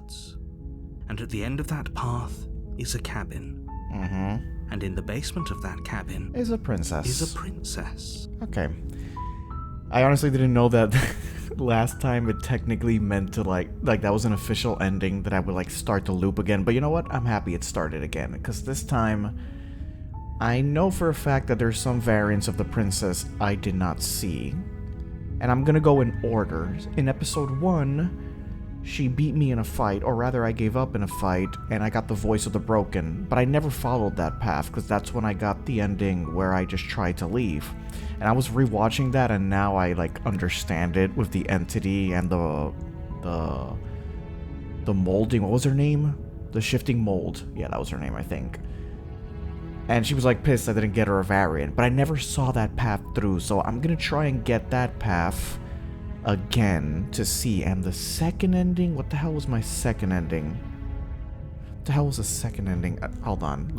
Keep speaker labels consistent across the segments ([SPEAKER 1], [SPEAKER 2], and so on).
[SPEAKER 1] woods. And at the end of that path is a cabin. And in the basement of that cabin
[SPEAKER 2] is a princess. Okay. I honestly didn't know that last time it technically meant to like that was an official ending, that I would like start the loop again. But you know what? I'm happy it started again, because this time I know for a fact that there's some variants of the princess I did not see. And I'm gonna go in order. In episode 1, she beat me in a fight, or rather I gave up in a fight, and I got the voice of the broken, but I never followed that path, because that's when I got the ending where I just tried to leave. And I was rewatching that, and now I like understand it with the entity and the molding. What was her name? The shifting mold. Yeah, that was her name, I think. And she was like pissed I didn't get her a variant, but I never saw that path through, so I'm gonna try and get that path again to see. And the second ending, what the hell was my second ending? What the hell was the second ending? Hold on,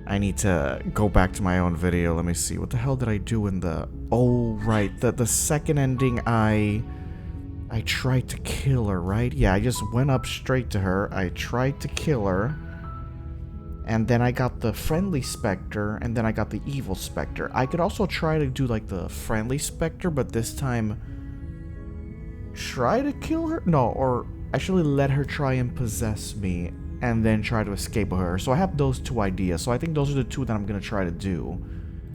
[SPEAKER 2] I need to go back to my own video. Let me see, what the hell did I do in the, oh right, the second ending, I tried to kill her, right? Yeah, I just went up straight to her, I tried to kill her, and then I got the friendly specter, and then I got the evil specter. I could also try to do like the friendly specter, but this time try to kill her? No, or actually let her try and possess me and then try to escape with her. So I have those two ideas. So I think those are the two that I'm going to try to do.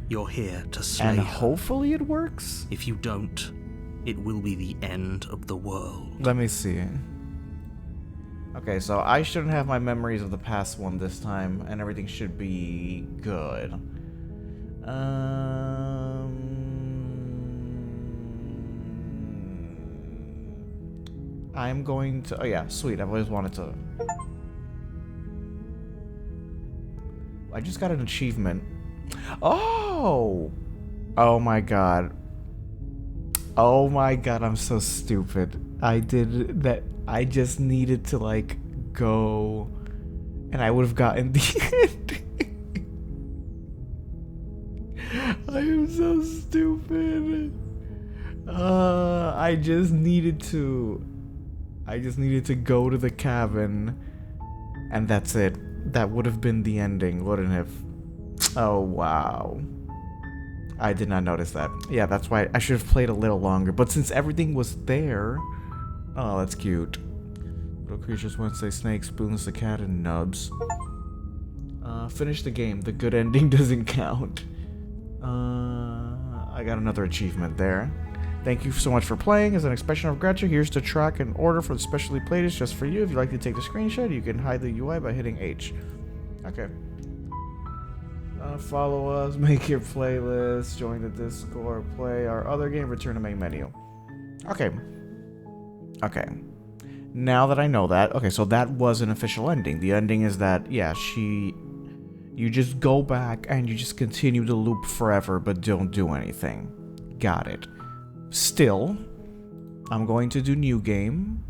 [SPEAKER 1] You're here to slay
[SPEAKER 2] and
[SPEAKER 1] her.
[SPEAKER 2] Hopefully it works.
[SPEAKER 1] If you don't, it will be the end of the world.
[SPEAKER 2] Let me see. Okay, so I shouldn't have my memories of the past one this time, and everything should be good. I'm going to... Oh yeah, sweet. I've always wanted to... I just got an achievement. Oh! Oh my god. Oh my god, I'm so stupid. I did that. I just needed to, like, go... And I would have gotten the end. I am so stupid. I just needed to go to the cabin. And that's it. That would have been the ending, wouldn't it? Oh, wow. I did not notice that. Yeah, that's why I should have played a little longer. But since everything was there... Oh, that's cute. Little creatures once say snake, spoons the cat, and nubs. Finish the game. The good ending doesn't count. I got another achievement there. Thank you so much for playing. As an expression of gratitude, here's the track and order for the specially playlists just for you. If you'd like to take the screenshot, you can hide the UI by hitting H. Okay. Follow us, make your playlist, join the Discord, play our other game, return to main menu. Okay. Okay. Now that I know that, okay, so that was an official ending. The ending is that, yeah, you just go back and you just continue the loop forever, but don't do anything. Got it. Still, I'm going to do new game.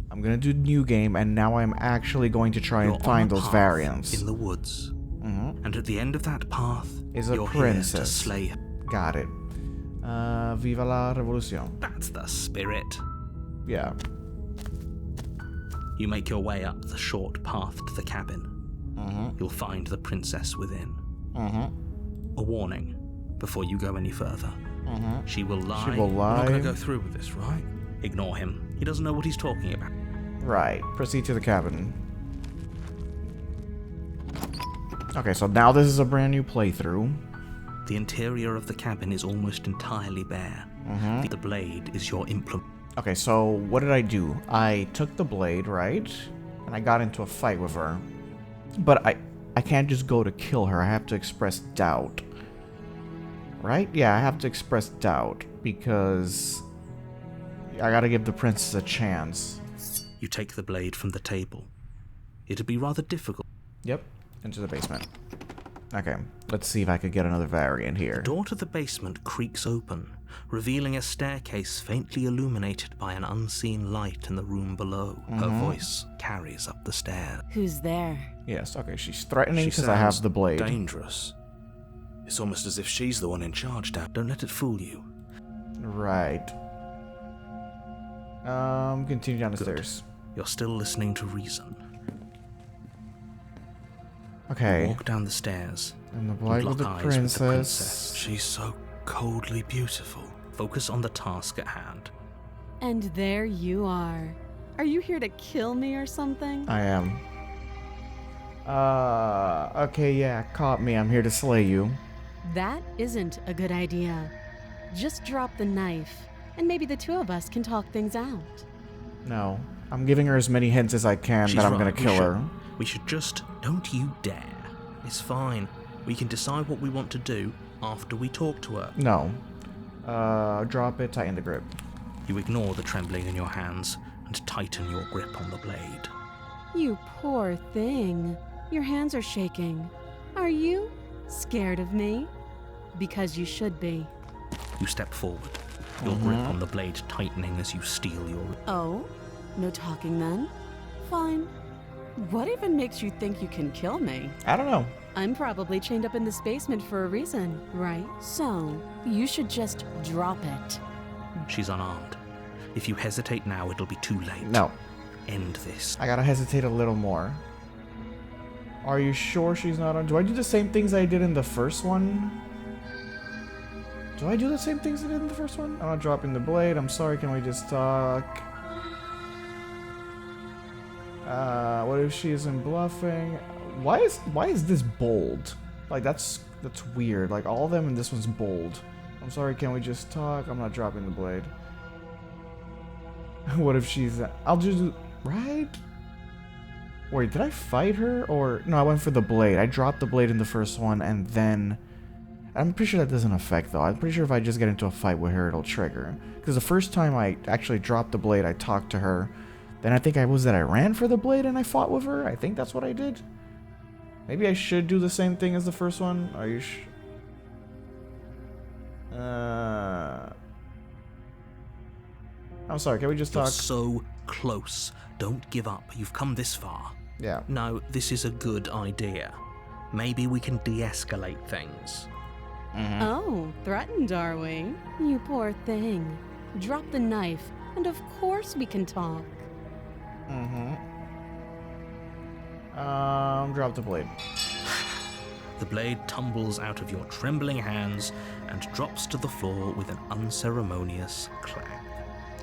[SPEAKER 2] I'm going to do new game, and now I'm actually going to try and find those variants.
[SPEAKER 1] In the woods. And at the end of that path
[SPEAKER 2] is a princess. Here to slay her. Got it. Viva la revolution.
[SPEAKER 1] That's the spirit.
[SPEAKER 2] Yeah.
[SPEAKER 1] You make your way up the short path to the cabin. You'll find the princess within. A warning before you go any further. She will lie.
[SPEAKER 2] She will lie.
[SPEAKER 1] We're not going to go through with this, right? Ignore him. He doesn't know what he's talking about.
[SPEAKER 2] Right. Proceed to the cabin. Okay, so now this is a brand new playthrough.
[SPEAKER 1] The interior of the cabin is almost entirely bare. The blade is your implement.
[SPEAKER 2] Okay, so what did I do? I took the blade, right? And I got into a fight with her. But I can't just go to kill her. I have to express doubt. Right? Yeah, I have to express doubt. Because I gotta give the princess a chance.
[SPEAKER 1] You take the blade from the table. It'd be rather difficult.
[SPEAKER 2] Yep. Into the basement. Okay, let's see if I could get another variant here.
[SPEAKER 1] The door to the basement creaks open, revealing a staircase faintly illuminated by an unseen light in the room below. Her voice carries up the stairs.
[SPEAKER 3] Who's there?
[SPEAKER 2] Yes, okay, she's threatening because I have the blade.
[SPEAKER 1] Dangerous. It's almost as if she's the one in charge, Dad. Don't let it fool you.
[SPEAKER 2] Right. Continue down the
[SPEAKER 1] Good.
[SPEAKER 2] stairs.
[SPEAKER 1] You're still listening to reason.
[SPEAKER 2] Okay.
[SPEAKER 1] Walk down the stairs.
[SPEAKER 2] And the
[SPEAKER 1] and
[SPEAKER 2] black
[SPEAKER 1] lock
[SPEAKER 2] with the
[SPEAKER 1] eyes
[SPEAKER 2] princess.
[SPEAKER 1] with the princess. She's so coldly beautiful. Focus on the task at hand.
[SPEAKER 3] And there you are. Are you here to kill me or something?
[SPEAKER 2] I am. Okay, yeah, caught me. I'm here to slay you.
[SPEAKER 3] That isn't a good idea. Just drop the knife, and maybe the two of us can talk things out.
[SPEAKER 2] No. I'm giving her as many hints as I can that I'm gonna kill her.
[SPEAKER 1] We should just... Don't you dare. It's fine. We can decide what we want to do after we talk to her.
[SPEAKER 2] No. Drop it, tighten the grip.
[SPEAKER 1] You ignore the trembling in your hands and tighten your grip on the blade.
[SPEAKER 3] You poor thing. Your hands are shaking. Are you scared of me? Because you should be.
[SPEAKER 1] You step forward, your grip on the blade tightening as you steal your...
[SPEAKER 3] Oh? No talking then? Fine. What even makes you think you can kill me?
[SPEAKER 2] I don't know.
[SPEAKER 3] I'm probably chained up in this basement for a reason, right? So, you should just drop it.
[SPEAKER 1] She's unarmed. If you hesitate now, it'll be too late.
[SPEAKER 2] No.
[SPEAKER 1] End this.
[SPEAKER 2] I gotta hesitate a little more. Are you sure she's not on? Do I do the same things I did in the first one? Do I do the same things I did in the first one? I'm not dropping the blade. I'm sorry, can we just talk? What if she isn't bluffing? Why is this bold? Like, that's weird. Like, all of them and this one's bold. I'm sorry, can we just talk? I'm not dropping the blade. What if she's... I'll just... Right? Wait, did I fight her? Or... No, I went for the blade. I dropped the blade in the first one, and then... I'm pretty sure that doesn't affect, though. I'm pretty sure if I just get into a fight with her, it'll trigger. Because the first time I actually dropped the blade, I talked to her. Then I think I ran for the blade and I fought with her. I think that's what I did. Maybe I should do the same thing as the first one. Are you I'm sorry, can we just talk?
[SPEAKER 1] You're so close. Don't give up. You've come this far.
[SPEAKER 2] Yeah.
[SPEAKER 1] No, this is a good idea. Maybe we can de-escalate things.
[SPEAKER 3] Oh, threatened, are we? You poor thing. Drop the knife, and of course we can talk.
[SPEAKER 2] Drop the blade.
[SPEAKER 1] The blade tumbles out of your trembling hands and drops to the floor with an unceremonious clang.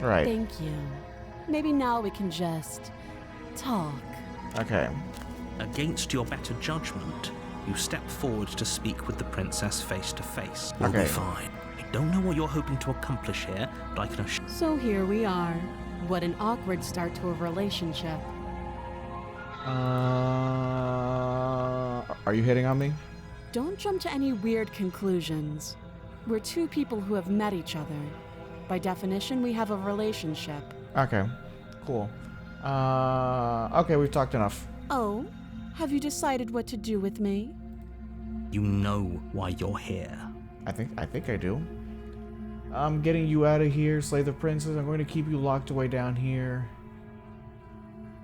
[SPEAKER 2] Right.
[SPEAKER 3] Thank you. Maybe now we can just talk.
[SPEAKER 2] Okay.
[SPEAKER 1] Against your better judgment, you step forward to speak with the princess face to face. We'll
[SPEAKER 2] Okay.
[SPEAKER 1] be fine. I don't know what you're hoping to accomplish here, but I can assure
[SPEAKER 3] So here we are. What an awkward start to a relationship.
[SPEAKER 2] Are you hitting on me?
[SPEAKER 3] Don't jump to any weird conclusions. We're two people who have met each other. By definition, we have a relationship.
[SPEAKER 2] Okay. Cool. Okay, we've talked enough.
[SPEAKER 3] Oh? Have you decided what to do with me?
[SPEAKER 1] you know why you're here.
[SPEAKER 2] I think I do. I'm getting you out of here, slay the princess. I'm going to keep you locked away down here.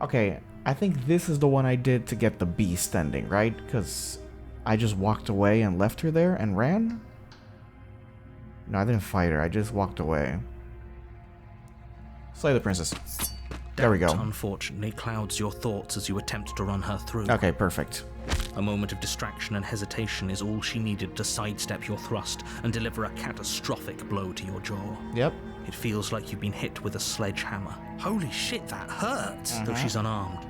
[SPEAKER 2] Okay, I think this is the one I did to get the beast ending, right? Because I just walked away and left her there and ran? No, I didn't fight her. I just walked away. Slay the princess. There we go.
[SPEAKER 1] Doubt, unfortunately, clouds your thoughts as you attempt to run her through.
[SPEAKER 2] Okay, perfect.
[SPEAKER 1] A moment of distraction and hesitation is all she needed to sidestep your thrust and deliver a catastrophic blow to your jaw.
[SPEAKER 2] Yep.
[SPEAKER 1] It feels like you've been hit with a sledgehammer. Holy shit, that hurts! Though she's unarmed.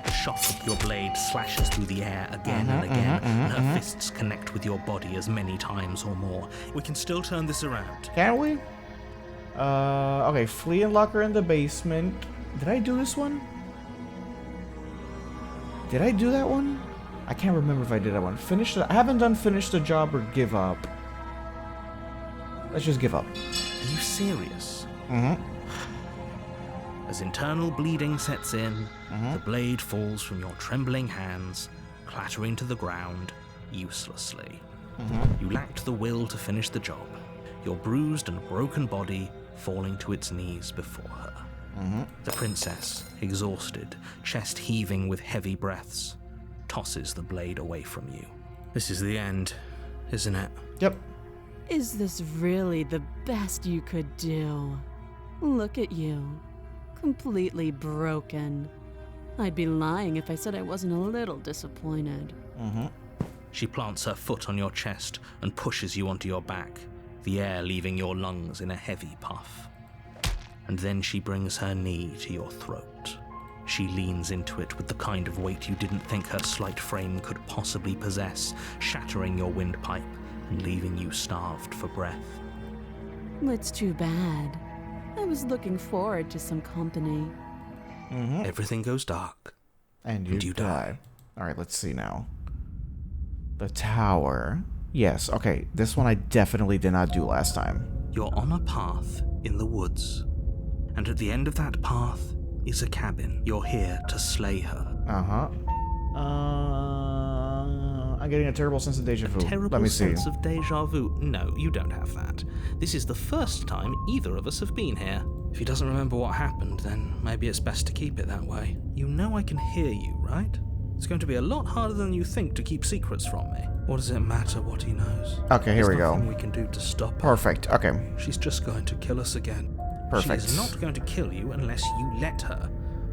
[SPEAKER 1] The shock of your blade slashes through the air again and again, and her fists connect with your body as many times or more. We can still turn this around.
[SPEAKER 2] Can we? Okay, flee and lock her in the basement. Did I do this one? Did I do that one? I can't remember if I did that one. I haven't done finish the job or give up. Let's just give up.
[SPEAKER 1] Are you serious?
[SPEAKER 2] Mm-hmm.
[SPEAKER 1] As internal bleeding sets in, the blade falls from your trembling hands, clattering to the ground uselessly. You lacked the will to finish the job, your bruised and broken body falling to its knees before her. The princess, exhausted, chest heaving with heavy breaths, tosses the blade away from you. This is the end, isn't it?
[SPEAKER 2] Yep.
[SPEAKER 3] Is this really the best you could do? Look at you. Completely broken. I'd be lying if I said I wasn't a little disappointed.
[SPEAKER 1] She plants her foot on your chest and pushes you onto your back, the air leaving your lungs in a heavy puff. And then she brings her knee to your throat. She leans into it with the kind of weight you didn't think her slight frame could possibly possess, shattering your windpipe and leaving you starved for breath.
[SPEAKER 3] It's too bad. I was looking forward to some company.
[SPEAKER 1] Everything goes dark.
[SPEAKER 2] And you die. Alright, let's see now. The tower. Yes, okay. This one I definitely did not do last time.
[SPEAKER 1] You're on a path in the woods. And at the end of that path is a cabin. You're here to slay her.
[SPEAKER 2] I'm getting a terrible sense of deja vu. Let me see.
[SPEAKER 1] Sense of deja vu? No, you don't have that. This is the first time either of us have been here. If he doesn't remember what happened, then maybe it's best to keep it that way. You know I can hear you, right? It's going to be a lot harder than you think to keep secrets from me. What does it matter what he knows?
[SPEAKER 2] Okay, here we go.
[SPEAKER 1] There's nothing we can do to stop her.
[SPEAKER 2] Perfect, okay.
[SPEAKER 1] She's just going to kill us again.
[SPEAKER 2] Perfect.
[SPEAKER 1] She is not going to kill you unless you let her.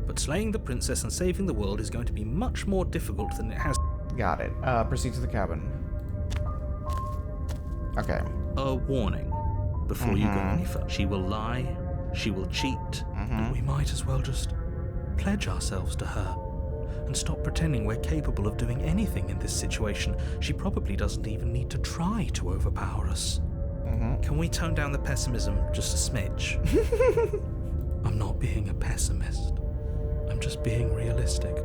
[SPEAKER 1] But slaying the princess and saving the world is going to be much more difficult than it has.
[SPEAKER 2] Got it. Proceed to the cabin. Okay.
[SPEAKER 1] A warning before you go any further. She will lie, she will cheat, and we might as well just pledge ourselves to her and stop pretending we're capable of doing anything in this situation. She probably doesn't even need to try to overpower us. Can we tone down the pessimism just a smidge? I'm not being a pessimist. I'm just being realistic.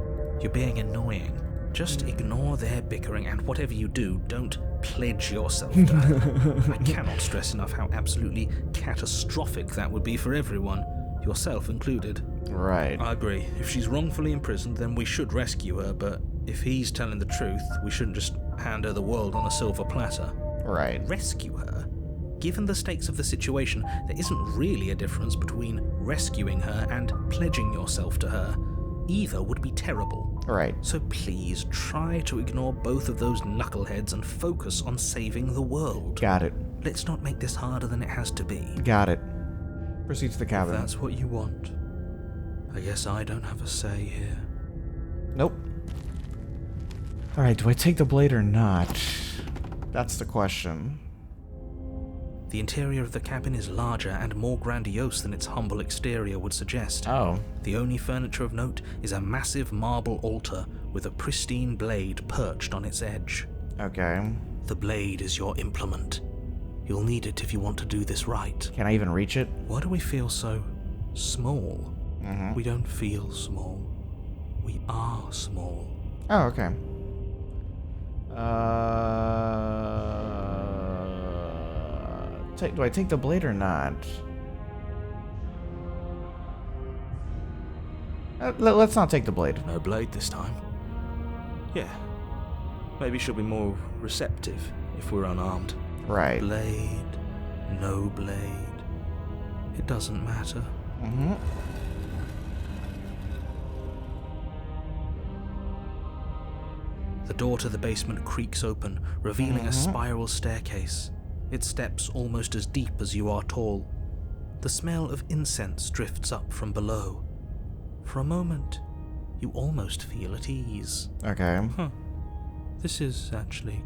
[SPEAKER 1] You're being annoying. Just ignore their bickering, and whatever you do, don't pledge yourself to her. I cannot stress enough how absolutely catastrophic that would be for everyone, yourself included.
[SPEAKER 2] Right.
[SPEAKER 1] I agree. If she's wrongfully imprisoned, then we should rescue her, but if he's telling the truth, we shouldn't just hand her the world on a silver platter.
[SPEAKER 2] Right.
[SPEAKER 1] Rescue her? Given the stakes of the situation, there isn't really a difference between rescuing her and pledging yourself to her. Either would be terrible.
[SPEAKER 2] Right.
[SPEAKER 1] So please try to ignore both of those knuckleheads and focus on saving the world.
[SPEAKER 2] Got it.
[SPEAKER 1] Let's not make this harder than it has to be.
[SPEAKER 2] Got it. Proceed to the cabin.
[SPEAKER 1] If that's what you want, I guess I don't have a say here.
[SPEAKER 2] Nope. Alright, do I take the blade or not? That's the question.
[SPEAKER 1] The interior of the cabin is larger and more grandiose than its humble exterior would suggest.
[SPEAKER 2] Oh.
[SPEAKER 1] The only furniture of note is a massive marble altar with a pristine blade perched on its edge.
[SPEAKER 2] Okay.
[SPEAKER 1] The blade is your implement. You'll need it if you want to do this right.
[SPEAKER 2] Can I even reach it?
[SPEAKER 1] Why do we feel so small? We don't feel small. We are small.
[SPEAKER 2] Oh, okay. Do I take the blade or not? Let's not take the blade.
[SPEAKER 1] No blade this time. Yeah. Maybe she'll be more receptive if we're unarmed.
[SPEAKER 2] Right.
[SPEAKER 1] Blade, no blade. It doesn't matter. The door to the basement creaks open, revealing a spiral staircase. Its steps almost as deep as you are tall. The smell of incense drifts up from below. For a moment, you almost feel at ease.
[SPEAKER 2] Okay.
[SPEAKER 1] This is actually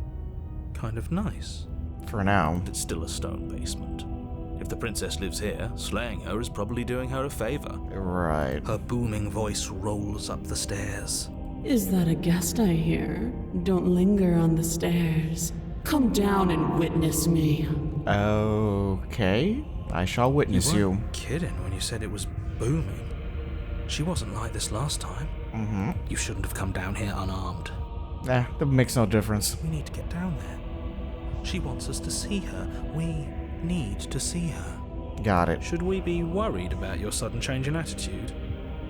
[SPEAKER 1] kind of nice.
[SPEAKER 2] For now.
[SPEAKER 1] It's still a stone basement. If the princess lives here, slaying her is probably doing her a favor.
[SPEAKER 2] Right.
[SPEAKER 1] Her booming voice rolls up the stairs.
[SPEAKER 3] Is that a guest I hear? Don't linger on the stairs. Come down and witness me.
[SPEAKER 2] Okay. I shall witness
[SPEAKER 1] You
[SPEAKER 2] you.
[SPEAKER 1] weren't kidding when you said it was booming. She wasn't like this last time. You shouldn't have come down here unarmed.
[SPEAKER 2] That makes no difference.
[SPEAKER 1] We need to get down there. She wants us to see her. We need to see her.
[SPEAKER 2] Got it.
[SPEAKER 1] Should we be worried about your sudden change in attitude?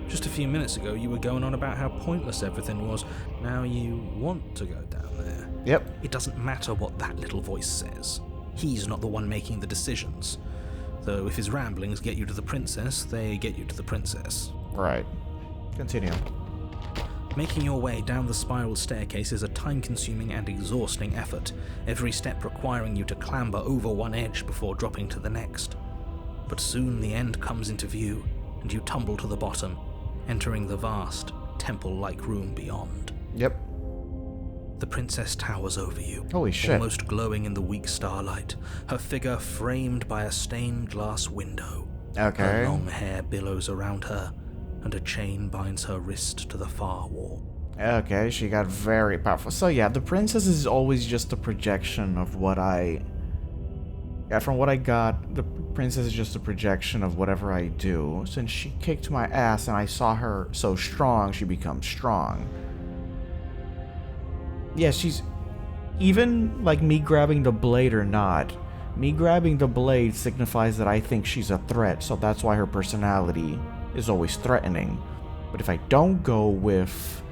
[SPEAKER 1] Just a few minutes ago, you were going on about how pointless everything was. Now you want to go down there.
[SPEAKER 2] Yep.
[SPEAKER 1] It doesn't matter what that little voice says. He's not the one making the decisions. Though if his ramblings get you to the princess, they get you to the princess.
[SPEAKER 2] Right. Continue.
[SPEAKER 1] Making your way down the spiral staircase is a time-consuming and exhausting effort, every step requiring you to clamber over one edge before dropping to the next. But soon the end comes into view, and you tumble to the bottom, entering the vast, temple-like room beyond.
[SPEAKER 2] Yep.
[SPEAKER 1] The princess towers over you,
[SPEAKER 2] Holy shit.
[SPEAKER 1] almost glowing in the weak starlight, her figure framed by a stained glass window.
[SPEAKER 2] Okay.
[SPEAKER 1] Her long hair billows around her, and a chain binds her wrist to the far wall.
[SPEAKER 2] Okay, she got very powerful. So yeah, the princess is always just a projection of what I... Yeah, from what I got, the princess is just a projection of whatever I do. Since she kicked my ass and I saw her so strong, she becomes strong. Yeah, she's... Even, like, me grabbing the blade or not, me grabbing the blade signifies that I think she's a threat, so that's why her personality is always threatening. But if I don't go with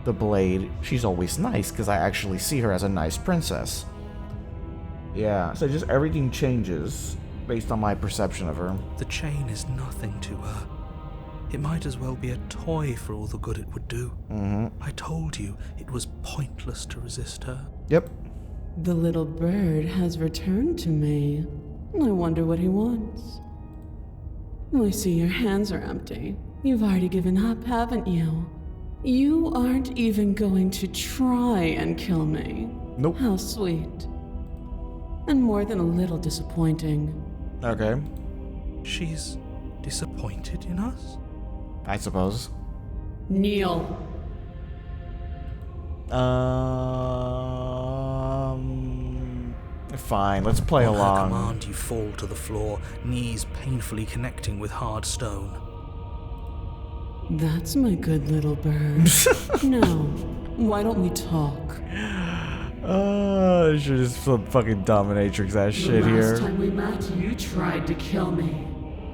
[SPEAKER 2] the blade, she's always nice, because I actually see her as a nice princess. Yeah, so just everything changes based on my perception of her.
[SPEAKER 1] The chain is nothing to her. It might as well be a toy for all the good it would do. I told you it was pointless to resist her.
[SPEAKER 2] Yep.
[SPEAKER 3] The little bird has returned to me. I wonder what he wants. I see your hands are empty. You've already given up, haven't you? You aren't even going to try and kill me.
[SPEAKER 2] Nope.
[SPEAKER 3] How sweet. And more than a little disappointing.
[SPEAKER 2] Okay.
[SPEAKER 1] She's disappointed in us?
[SPEAKER 2] I suppose.
[SPEAKER 3] Kneel.
[SPEAKER 2] Fine, let's play
[SPEAKER 1] On her
[SPEAKER 2] along.
[SPEAKER 1] command, you fall to the floor, knees painfully connecting with hard stone.
[SPEAKER 3] That's my good little bird. Now, why don't we talk?
[SPEAKER 2] I should just some fucking dominatrix that shit
[SPEAKER 4] The
[SPEAKER 2] here.
[SPEAKER 4] last time we met, you tried to kill me.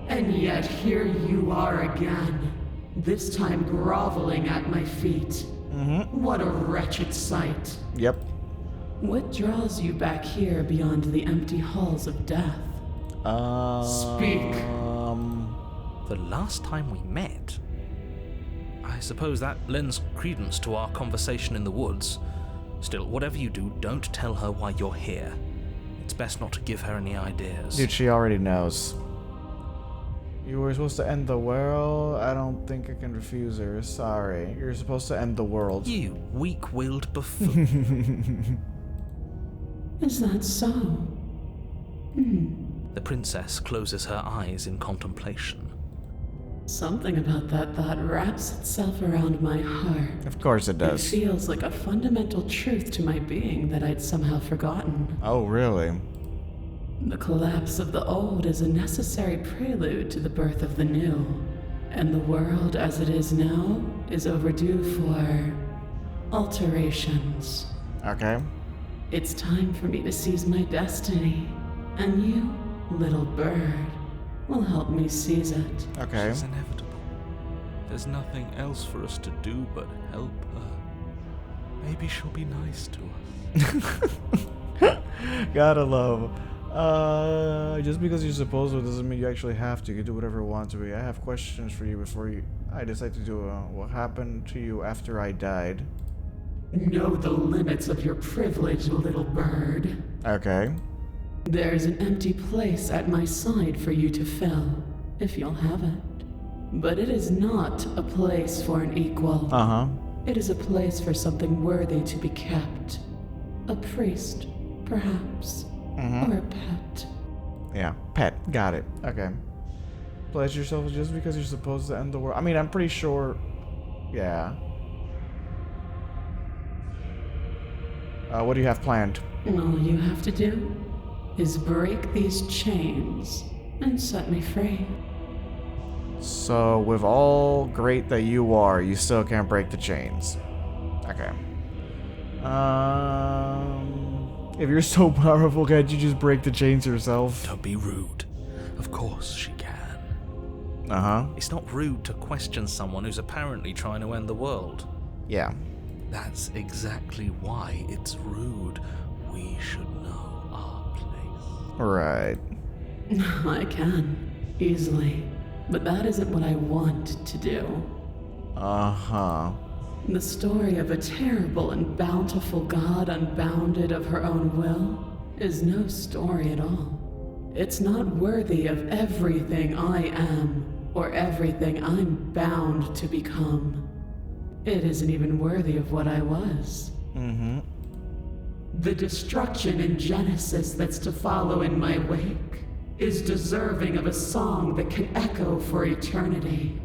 [SPEAKER 4] And yet here you are again. This time groveling at my feet. What a wretched sight.
[SPEAKER 2] Yep.
[SPEAKER 3] What draws you back here beyond the empty halls of death?
[SPEAKER 4] Speak.
[SPEAKER 1] The last time we met? I suppose that lends credence to our conversation in the woods. Still, whatever you do, don't tell her why you're here. It's best not to give her any ideas.
[SPEAKER 2] Dude, she already knows. You were supposed to end the world? I don't think I can refuse her. Sorry. You're supposed to end the world.
[SPEAKER 1] You weak-willed buffoon.
[SPEAKER 3] Is that so?
[SPEAKER 1] The princess closes her eyes in contemplation.
[SPEAKER 3] Something about that thought wraps itself around my heart.
[SPEAKER 2] Of course it
[SPEAKER 3] It
[SPEAKER 2] does.
[SPEAKER 3] feels like a fundamental truth to my being that I'd somehow forgotten.
[SPEAKER 2] Oh, really?
[SPEAKER 3] The collapse of the old is a necessary prelude to the birth of the new. And the world as it is now is overdue for alterations.
[SPEAKER 2] Okay.
[SPEAKER 3] It's time for me to seize my destiny. And you, little bird, will help me seize it.
[SPEAKER 2] Okay.
[SPEAKER 1] She's inevitable. There's nothing else for us to do but help her. Maybe she'll be nice to us.
[SPEAKER 2] Gotta love. Just because you're supposed to doesn't mean you actually have to. You can do whatever you want to be. I have questions for you before I decide to do what happened to you after I died.
[SPEAKER 4] Know the limits of your privilege, little bird.
[SPEAKER 2] Okay.
[SPEAKER 3] There's an empty place at my side for you to fill, if you'll have it. But it is not a place for an equal.
[SPEAKER 2] Uh-huh.
[SPEAKER 3] It is a place for something worthy to be kept. A priest, perhaps. Or a pet.
[SPEAKER 2] Yeah, pet. Got it. Okay. Pledge yourself just because you're supposed to end the world. I mean, I'm pretty sure... Yeah. What do you have planned?
[SPEAKER 3] All you have to do is break these chains and set me free.
[SPEAKER 2] So, with all great that you are, you still can't break the chains. Okay. If you're so powerful, can't you just break the chains yourself?
[SPEAKER 1] Don't be rude. Of course she can.
[SPEAKER 2] Uh-huh.
[SPEAKER 1] It's not rude to question someone who's apparently trying to end the world.
[SPEAKER 2] Yeah.
[SPEAKER 1] That's exactly why it's rude. We should know our place.
[SPEAKER 2] Right.
[SPEAKER 3] I can, easily. But that isn't what I want to do.
[SPEAKER 2] Uh-huh.
[SPEAKER 3] The story of a terrible and bountiful god unbounded of her own will is no story at all. It's not worthy of everything I am. or everything I'm bound to become. It isn't even worthy of what I was.
[SPEAKER 2] Mm-hmm.
[SPEAKER 4] The destruction in Genesis that's to follow in my wake is deserving of a song that can echo for eternity.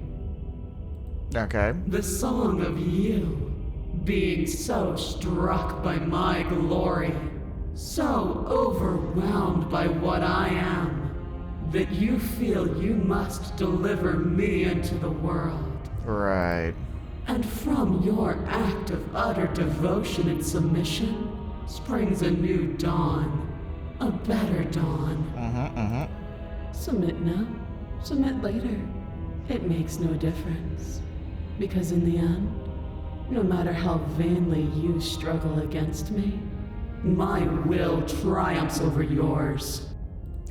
[SPEAKER 2] Okay.
[SPEAKER 4] The song of you, being so struck by my glory, so overwhelmed by what I am, that you feel you must deliver me into the world.
[SPEAKER 2] Right.
[SPEAKER 4] And from your act of utter devotion and submission springs a new dawn, a better dawn.
[SPEAKER 3] Submit now, submit later. It makes no difference. Because in the end, no matter how vainly you struggle against me,
[SPEAKER 4] my will triumphs over yours.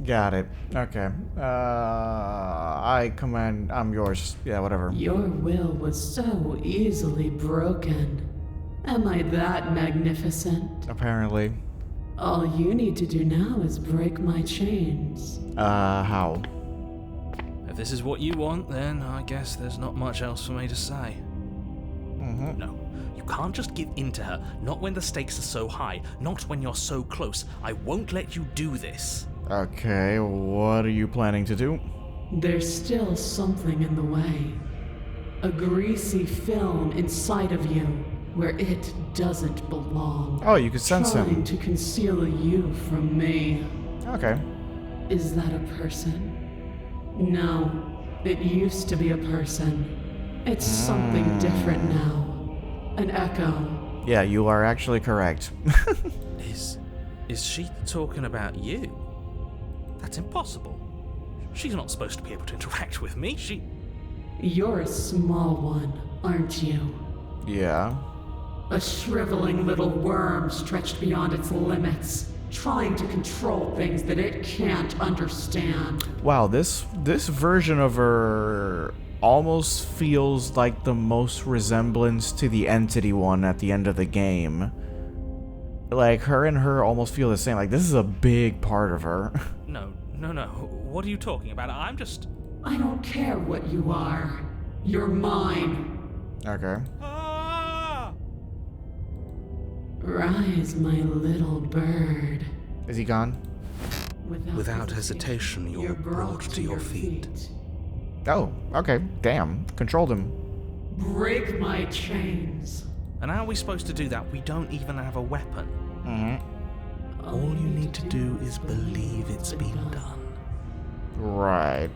[SPEAKER 2] Got it. Okay. I command. I'm yours. Yeah, whatever.
[SPEAKER 3] your will was so easily broken. Am I that magnificent?
[SPEAKER 2] Apparently.
[SPEAKER 3] All you need to do now is break my chains.
[SPEAKER 2] How?
[SPEAKER 1] If this is what you want, then I guess there's not much else for me to say. No, you can't just give in to her, not when the stakes are so high, not when you're so close. I won't let you do this.
[SPEAKER 2] Okay, what are you planning to do?
[SPEAKER 3] There's still something in the way. A greasy film inside of you where it doesn't belong.
[SPEAKER 2] Oh, you could sense
[SPEAKER 3] Trying
[SPEAKER 2] him.
[SPEAKER 3] to conceal you from me.
[SPEAKER 2] Okay.
[SPEAKER 3] Is that a person? No, it used to be a person. It's something different now. An echo.
[SPEAKER 2] Yeah, you are actually correct.
[SPEAKER 1] Is she talking about you? That's impossible. She's not supposed to be able to interact with me.
[SPEAKER 3] You're a small one, aren't you?
[SPEAKER 2] Yeah.
[SPEAKER 4] A shriveling little worm stretched beyond its limits, trying to control things that it can't understand.
[SPEAKER 2] Wow, this version of her almost feels like the most resemblance to the entity one at the end of the game. Like, her and her almost feel the same. Like, this is a big part of her.
[SPEAKER 1] No. What are you talking about?
[SPEAKER 4] I don't care what you are. You're mine.
[SPEAKER 2] Okay.
[SPEAKER 3] Rise, my little bird.
[SPEAKER 2] Is he gone?
[SPEAKER 1] Without hesitation, you're brought to your feet.
[SPEAKER 2] Oh, okay. Damn. Controlled him.
[SPEAKER 4] Break my chains.
[SPEAKER 1] And how are we supposed to do that? We don't even have a weapon. All you need to do is believe it's been done.
[SPEAKER 2] Right.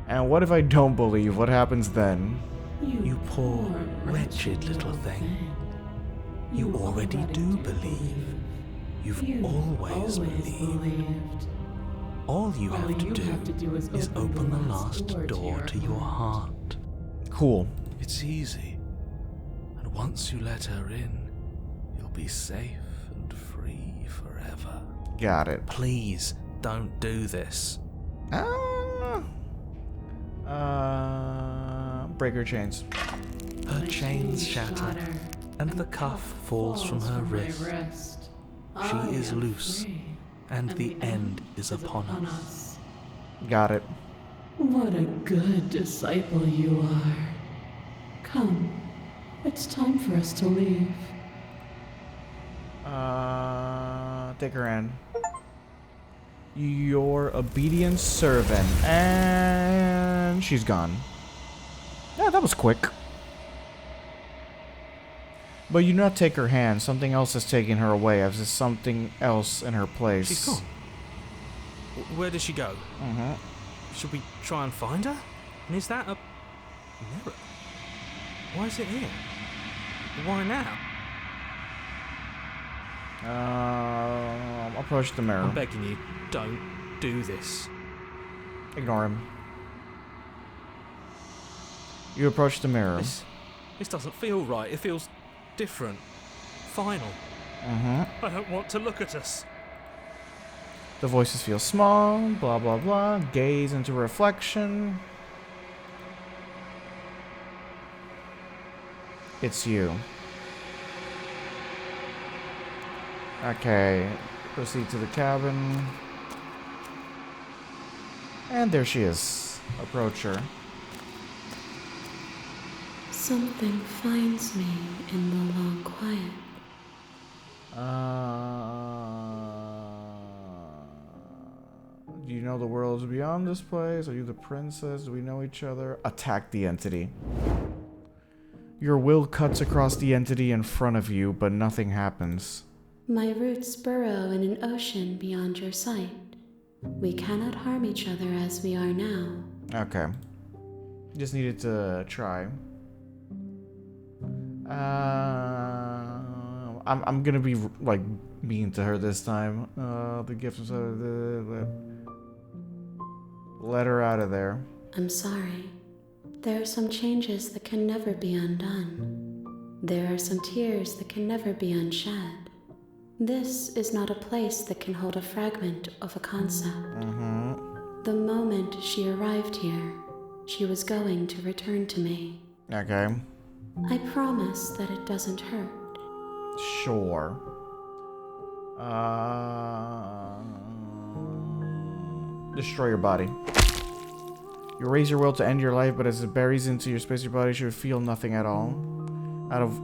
[SPEAKER 2] And what if I don't believe? What happens then?
[SPEAKER 1] You poor, wretched little thing. You already do believe. You've always believed. All you have to do is open the last door to your heart.
[SPEAKER 2] Cool.
[SPEAKER 1] It's easy. And once you let her in, you'll be safe and free forever.
[SPEAKER 2] Got it.
[SPEAKER 1] Please, don't do this.
[SPEAKER 2] Break her chains.
[SPEAKER 1] Her chains shatter, and the cuff falls from her wrist. She is loose, and the end is upon us.
[SPEAKER 2] Got it.
[SPEAKER 3] What a good disciple you are. Come, it's time for us to leave.
[SPEAKER 2] Take her in. Your obedient servant. And she's gone. Yeah, that was quick. But you do not take her hand. Something else is taking her away. As is something else in her place.
[SPEAKER 1] She's gone. Where did she go? Should we try and find her? And is that a mirror? Why is it here? Why now?
[SPEAKER 2] Approach the mirror.
[SPEAKER 1] I'm begging you, don't do this.
[SPEAKER 2] Ignore him. You approach the mirror.
[SPEAKER 1] This doesn't feel right. It feels different. Final. I don't want to look at us.
[SPEAKER 2] The voices feel small, blah blah blah. Gaze into reflection. It's you. Okay. Proceed to the cabin. And there she is. Approach her.
[SPEAKER 3] Something finds me in the long quiet.
[SPEAKER 2] Do you know the worlds beyond this place? Are you the princess? Do we know each other? Attack the entity. Your will cuts across the entity in front of you, but nothing happens.
[SPEAKER 3] My roots burrow in an ocean beyond your sight. We cannot harm each other as we are now.
[SPEAKER 2] Okay. Just needed to try. I'm gonna be like mean to her this time. The gift of let her out of there.
[SPEAKER 3] I'm sorry. There are some changes that can never be undone. There are some tears that can never be unshed. This is not a place that can hold a fragment of a concept. The moment she arrived here, she was going to return to me.
[SPEAKER 2] Okay.
[SPEAKER 3] I promise that it doesn't hurt.
[SPEAKER 2] Sure. Destroy your body. You raise your will to end your life, but as it buries into your space, your body should feel nothing at all. Out of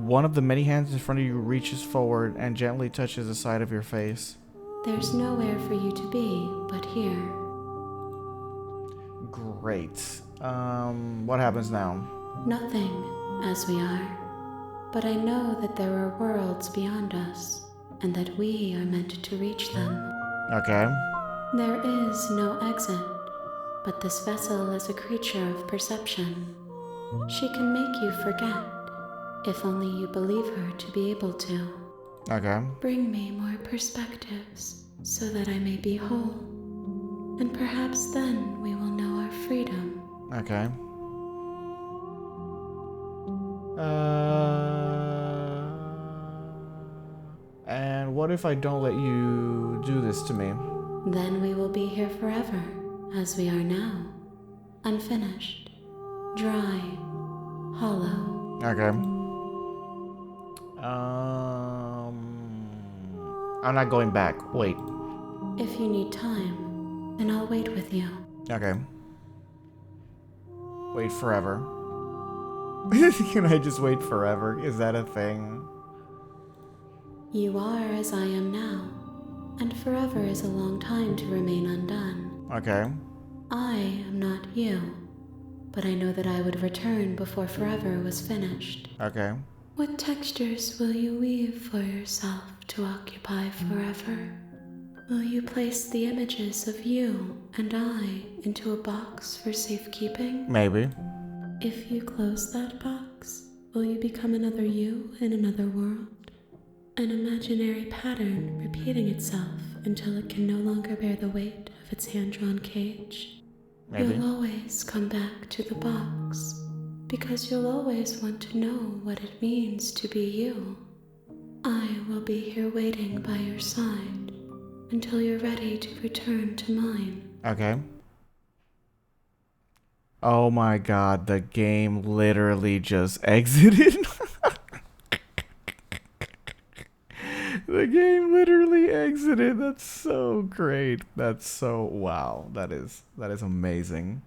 [SPEAKER 2] one of the many hands in front of you reaches forward and gently touches the side of your face.
[SPEAKER 3] There's nowhere for you to be but here.
[SPEAKER 2] Great. What happens now?
[SPEAKER 3] Nothing, as we are. But I know that there are worlds beyond us, and that we are meant to reach them.
[SPEAKER 2] Okay.
[SPEAKER 3] There is no exit, but this vessel is a creature of perception. She can make you forget, if only you believe her to be able to.
[SPEAKER 2] Okay.
[SPEAKER 3] Bring me more perspectives, so that I may be whole. And perhaps then we will know our freedom.
[SPEAKER 2] Okay. And what if I don't let you do this to me?
[SPEAKER 3] Then we will be here forever, as we are now. Unfinished, dry, hollow.
[SPEAKER 2] Okay. I'm not going back. Wait.
[SPEAKER 3] If you need time, then I'll wait with you.
[SPEAKER 2] Okay. Wait forever. Can I just wait forever? Is that a thing?
[SPEAKER 3] You are as I am now, and forever is a long time to remain undone.
[SPEAKER 2] Okay.
[SPEAKER 3] I am not you, but I know that I would return before forever was finished.
[SPEAKER 2] Okay.
[SPEAKER 3] What textures will you weave for yourself to occupy forever? Will you place the images of you and I into a box for safekeeping?
[SPEAKER 2] Maybe.
[SPEAKER 3] If you close that box, will you become another you in another world? An imaginary pattern repeating itself until it can no longer bear the weight of its hand-drawn cage?
[SPEAKER 2] Maybe.
[SPEAKER 3] You'll always come back to the box, because you'll always want to know what it means to be you. I will be here waiting by your side until you're ready to return to mine.
[SPEAKER 2] Okay. Oh my god, the game literally just exited. The game literally exited. That's so great. That's so wow. That is amazing.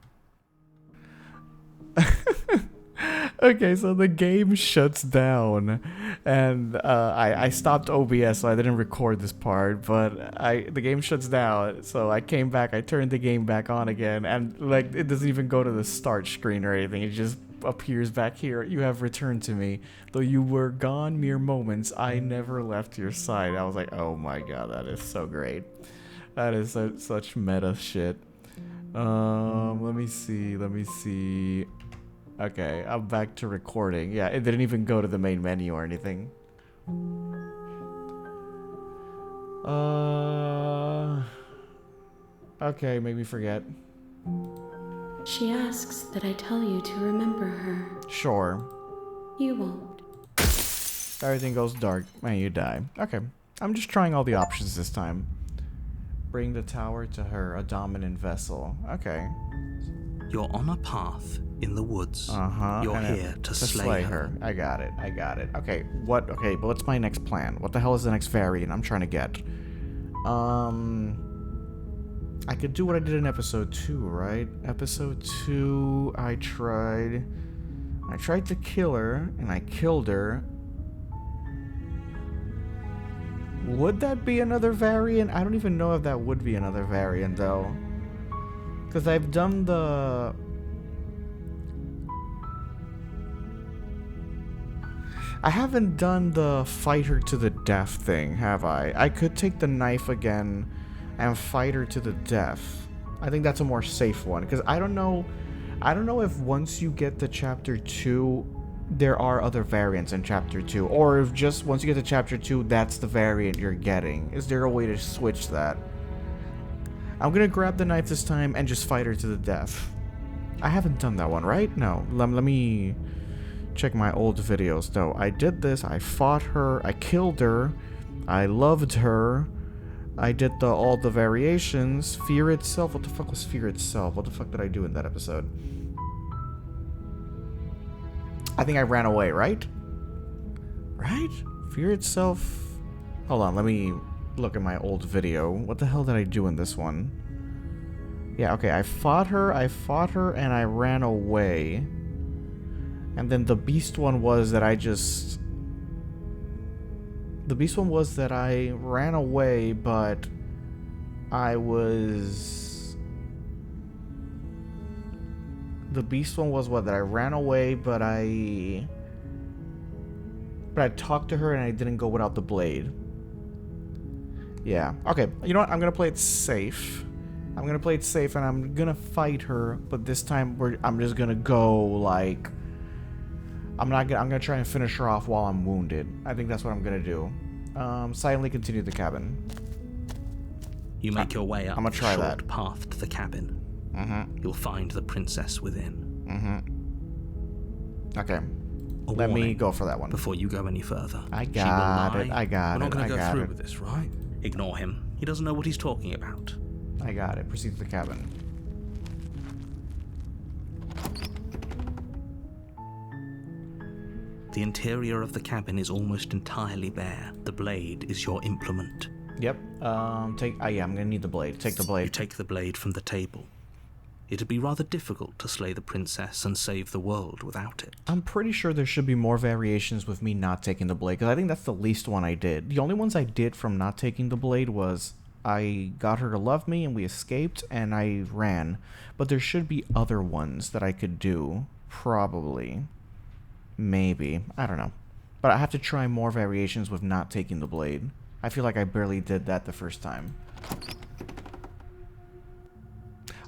[SPEAKER 2] Okay, so the game shuts down, and I stopped OBS, so I didn't record this part. But the game shuts down, so I came back. I turned the game back on again, and like it doesn't even go to the start screen or anything. It just appears back here. You have returned to me, though you were gone mere moments. I never left your side. I was like, oh my god, that is so great. That is such meta shit. Let me see. Okay, I'm back to recording. Yeah, it didn't even go to the main menu or anything. Okay, make me forget.
[SPEAKER 3] She asks that I tell you to remember her.
[SPEAKER 2] Sure.
[SPEAKER 3] You won't.
[SPEAKER 2] Everything goes dark and you die. Okay, I'm just trying all the options this time. Bring the tower to her, a dominant vessel. Okay.
[SPEAKER 1] You're on a path in the woods. You're
[SPEAKER 2] and
[SPEAKER 1] here to slay her.
[SPEAKER 2] I got it. Okay, but what's my next plan? What the hell is the next variant I'm trying to get? I could do what I did in episode 2, right? Episode 2, I tried to kill her, and I killed her. Would that be another variant? I don't even know if that would be another variant, though. Because I've done the... I haven't done the fight her to the death thing, have I? I could take the knife again and fight her to the death. I think that's a more safe one, because I don't know if once you get to chapter 2, there are other variants in chapter 2, or if just once you get to chapter 2, that's the variant you're getting. Is there a way to switch that? I'm gonna grab the knife this time and just fight her to the death. I haven't done that one, right? No. Let me check my old videos. No, I did this. I fought her. I killed her. I loved her. I did all the variations. Fear itself. What the fuck was fear itself? What the fuck did I do in that episode? I think I ran away, right? Right? Fear itself. Hold on, let me look at my old video. What the hell did I do in this one? Yeah, okay, I fought her, and I ran away. And then the beast one was that I just... The beast one was that I ran away, but I was... The beast one was what? That I ran away, but I talked to her and I didn't go without the blade. Yeah. Okay, you know what? I'm gonna play it safe. I'm gonna play it safe and I'm gonna fight her, but this time I'm just gonna go like... I'm gonna try and finish her off while I'm wounded. I think that's what I'm gonna do. Silently continue the cabin.
[SPEAKER 1] You make your way up
[SPEAKER 2] I'm gonna try
[SPEAKER 1] the short
[SPEAKER 2] that.
[SPEAKER 1] path to the cabin. You'll find the princess within.
[SPEAKER 2] Okay.
[SPEAKER 1] A
[SPEAKER 2] Let me
[SPEAKER 1] warning
[SPEAKER 2] go for that one.
[SPEAKER 1] before you go any further.
[SPEAKER 2] I
[SPEAKER 1] She
[SPEAKER 2] got
[SPEAKER 1] will
[SPEAKER 2] it.
[SPEAKER 1] lie.
[SPEAKER 2] I got
[SPEAKER 1] We're
[SPEAKER 2] it.
[SPEAKER 1] not going
[SPEAKER 2] I
[SPEAKER 1] to go
[SPEAKER 2] got
[SPEAKER 1] through
[SPEAKER 2] it.
[SPEAKER 1] with this, right? Ignore him. He doesn't know what he's talking about.
[SPEAKER 2] I got it. Proceed to the cabin.
[SPEAKER 1] The interior of the cabin is almost entirely bare. The blade is your implement.
[SPEAKER 2] Yep. Yeah, I'm gonna need the blade. Take the
[SPEAKER 1] You
[SPEAKER 2] blade.
[SPEAKER 1] take the blade from the table. It'd be rather difficult to slay the princess and save the world without it.
[SPEAKER 2] I'm pretty sure there should be more variations with me not taking the blade, because I think that's the least one I did. The only ones I did from not taking the blade was I got her to love me and we escaped and I ran. But there should be other ones that I could do. Probably. Maybe. I don't know. But I have to try more variations with not taking the blade. I feel like I barely did that the first time.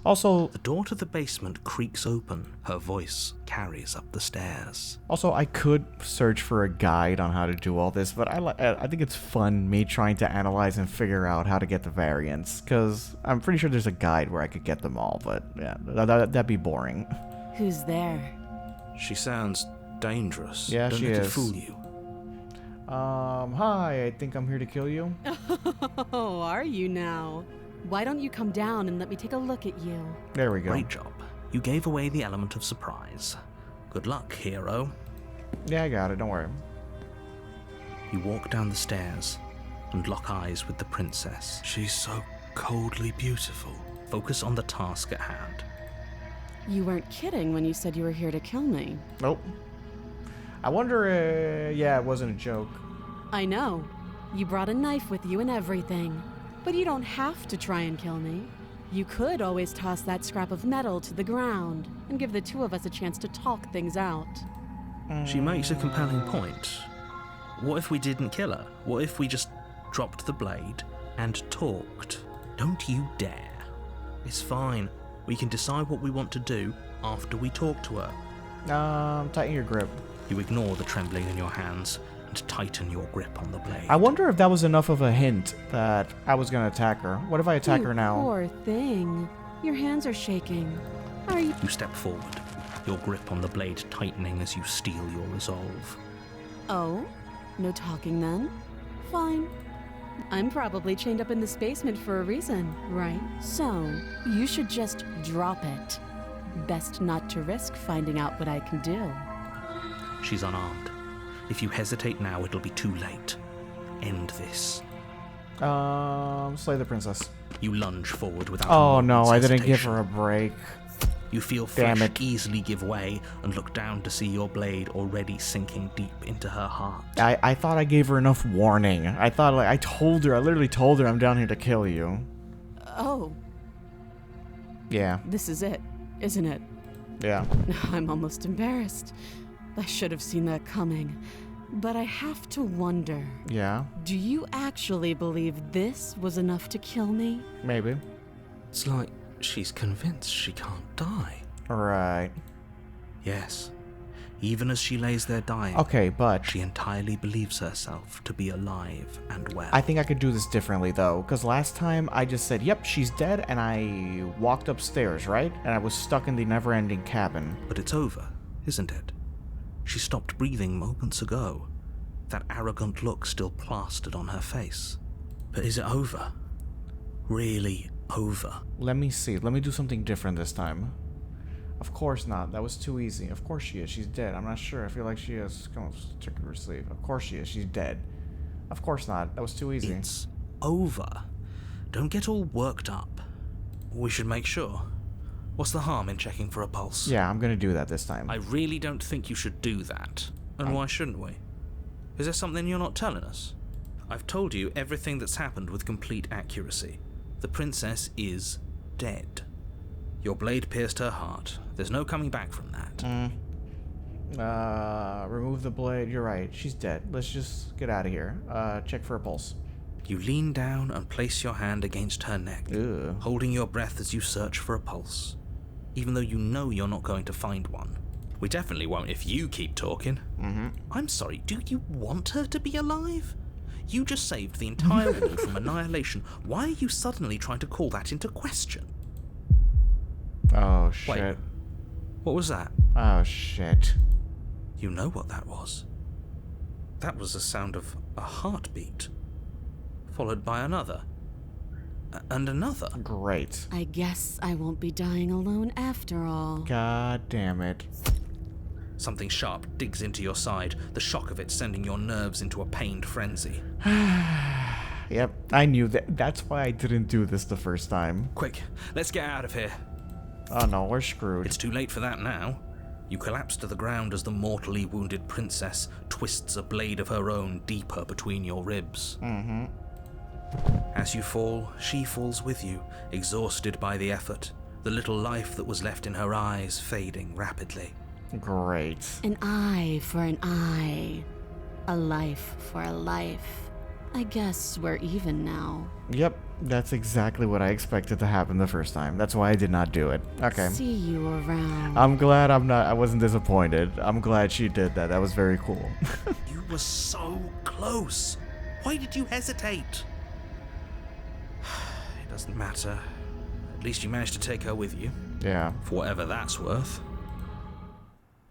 [SPEAKER 2] Also,
[SPEAKER 1] The door to the basement creaks open. Her voice carries up the stairs.
[SPEAKER 2] I could search for a guide on how to do all this, but I think it's fun me trying to analyze and figure out how to get the variants, because I'm pretty sure there's a guide where I could get them all, but yeah, that'd be boring.
[SPEAKER 3] Who's there?
[SPEAKER 1] She sounds dangerous.
[SPEAKER 2] Yeah,
[SPEAKER 1] Don't
[SPEAKER 2] she
[SPEAKER 1] let it
[SPEAKER 2] is.
[SPEAKER 1] fool you.
[SPEAKER 2] Hi, I think I'm here to kill you.
[SPEAKER 3] Oh, are you now? Why don't you come down and let me take a look at you?
[SPEAKER 2] There we go.
[SPEAKER 1] Great job. You gave away the element of surprise. Good luck, hero.
[SPEAKER 2] Yeah, I got it, don't worry.
[SPEAKER 1] You walk down the stairs and lock eyes with the princess. She's so coldly beautiful. Focus on the task at hand.
[SPEAKER 3] You weren't kidding when you said you were here to kill me.
[SPEAKER 2] Nope. I wonder, yeah, it wasn't a joke.
[SPEAKER 3] I know. You brought a knife with you and everything. But you don't have to try and kill me. You could always toss that scrap of metal to the ground and give the two of us a chance to talk things out.
[SPEAKER 1] She makes a compelling point. What if we didn't kill her? What if we just dropped the blade and talked? Don't you dare. It's fine. We can decide what we want to do after we talk to her.
[SPEAKER 2] Tighten your grip.
[SPEAKER 1] You ignore the trembling in your hands and tighten your grip on the blade.
[SPEAKER 2] I wonder if that was enough of a hint that I was gonna attack her. What if I attack her now?
[SPEAKER 3] Poor thing. Your hands are shaking. Are you...
[SPEAKER 1] You step forward, your grip on the blade tightening as you steel your resolve.
[SPEAKER 3] Oh? No talking then? Fine. I'm probably chained up in this basement for a reason, right? So, you should just drop it. Best not to risk finding out what I can do.
[SPEAKER 1] She's unarmed. If you hesitate now, it'll be too late. End this.
[SPEAKER 2] Slay the princess.
[SPEAKER 1] You lunge forward without a
[SPEAKER 2] Oh no,
[SPEAKER 1] moment's
[SPEAKER 2] I didn't give
[SPEAKER 1] hesitation.
[SPEAKER 2] her a break.
[SPEAKER 1] You feel
[SPEAKER 2] Damn
[SPEAKER 1] flesh
[SPEAKER 2] it.
[SPEAKER 1] easily give way and look down to see your blade already sinking deep into her heart.
[SPEAKER 2] I thought I gave her enough warning. I thought, like, I literally told her I'm down here to kill you.
[SPEAKER 3] Oh,
[SPEAKER 2] Yeah,
[SPEAKER 3] this is it, isn't it?
[SPEAKER 2] yeah.
[SPEAKER 3] I'm almost embarrassed. I should have seen that coming. But I have to wonder,
[SPEAKER 2] Yeah,
[SPEAKER 3] do you actually believe this was enough to kill me?
[SPEAKER 2] maybe.
[SPEAKER 1] It's like she's convinced she can't die.
[SPEAKER 2] Right.
[SPEAKER 1] Yes. Even as she lays there dying,
[SPEAKER 2] Okay, but
[SPEAKER 1] she entirely believes herself to be alive and well.
[SPEAKER 2] I think I could do this differently, though, because last time I just said, yep, she's dead, and I walked upstairs, right? And I was stuck in the never-ending cabin.
[SPEAKER 1] But it's over, isn't it? She stopped breathing moments ago. That arrogant look still plastered on her face. But is it over? Really over?
[SPEAKER 2] Let me see. Let me do something different this time. Of course not. That was too easy. Of course she is. She's dead. I'm not sure. I feel like she is. Come on, check her sleeve. Of course she is. She's dead. Of course not. That was too easy.
[SPEAKER 1] It's over. Don't get all worked up. We should make sure. What's the harm in checking for a pulse?
[SPEAKER 2] Yeah, I'm gonna do that this time.
[SPEAKER 1] I really don't think you should do that. And why shouldn't we? Is there something you're not telling us? I've told you everything that's happened with complete accuracy. The princess is dead. Your blade pierced her heart. There's no coming back from that.
[SPEAKER 2] Remove the blade. You're right. She's dead. Let's just get out of here. Check for a pulse.
[SPEAKER 1] You lean down and place your hand against her neck,
[SPEAKER 2] Ugh.
[SPEAKER 1] holding your breath as you search for a pulse, even though you know you're not going to find one. We definitely won't if you keep talking. I'm sorry, do you want her to be alive? You just saved the entire world from annihilation. Why are you suddenly trying to call that into question?
[SPEAKER 2] Oh, shit.
[SPEAKER 1] Wait, what was that?
[SPEAKER 2] Oh, shit.
[SPEAKER 1] You know what that was. That was the sound of a heartbeat, followed by another, and another.
[SPEAKER 2] Great.
[SPEAKER 3] I guess I won't be dying alone after all.
[SPEAKER 2] God damn it.
[SPEAKER 1] Something sharp digs into your side, the shock of it sending your nerves into a pained frenzy.
[SPEAKER 2] Yep, I knew that. That's why I didn't do this the first time.
[SPEAKER 1] Quick, let's get out of here.
[SPEAKER 2] Oh no, we're screwed.
[SPEAKER 1] It's too late for that now. You collapse to the ground as the mortally wounded princess twists a blade of her own deeper between your ribs. As you fall, she falls with you, exhausted by the effort, the little life that was left in her eyes fading rapidly.
[SPEAKER 2] Great.
[SPEAKER 3] An eye for an eye. A life for a life. I guess we're even now.
[SPEAKER 2] Yep, that's exactly what I expected to happen the first time. That's why I did not do it. Okay.
[SPEAKER 3] See you around.
[SPEAKER 2] I'm glad I wasn't disappointed. I'm glad she did that. That was very cool.
[SPEAKER 1] You were so close. Why did you hesitate? It doesn't matter. At least you managed to take her with you,
[SPEAKER 2] Yeah.
[SPEAKER 1] for whatever that's worth.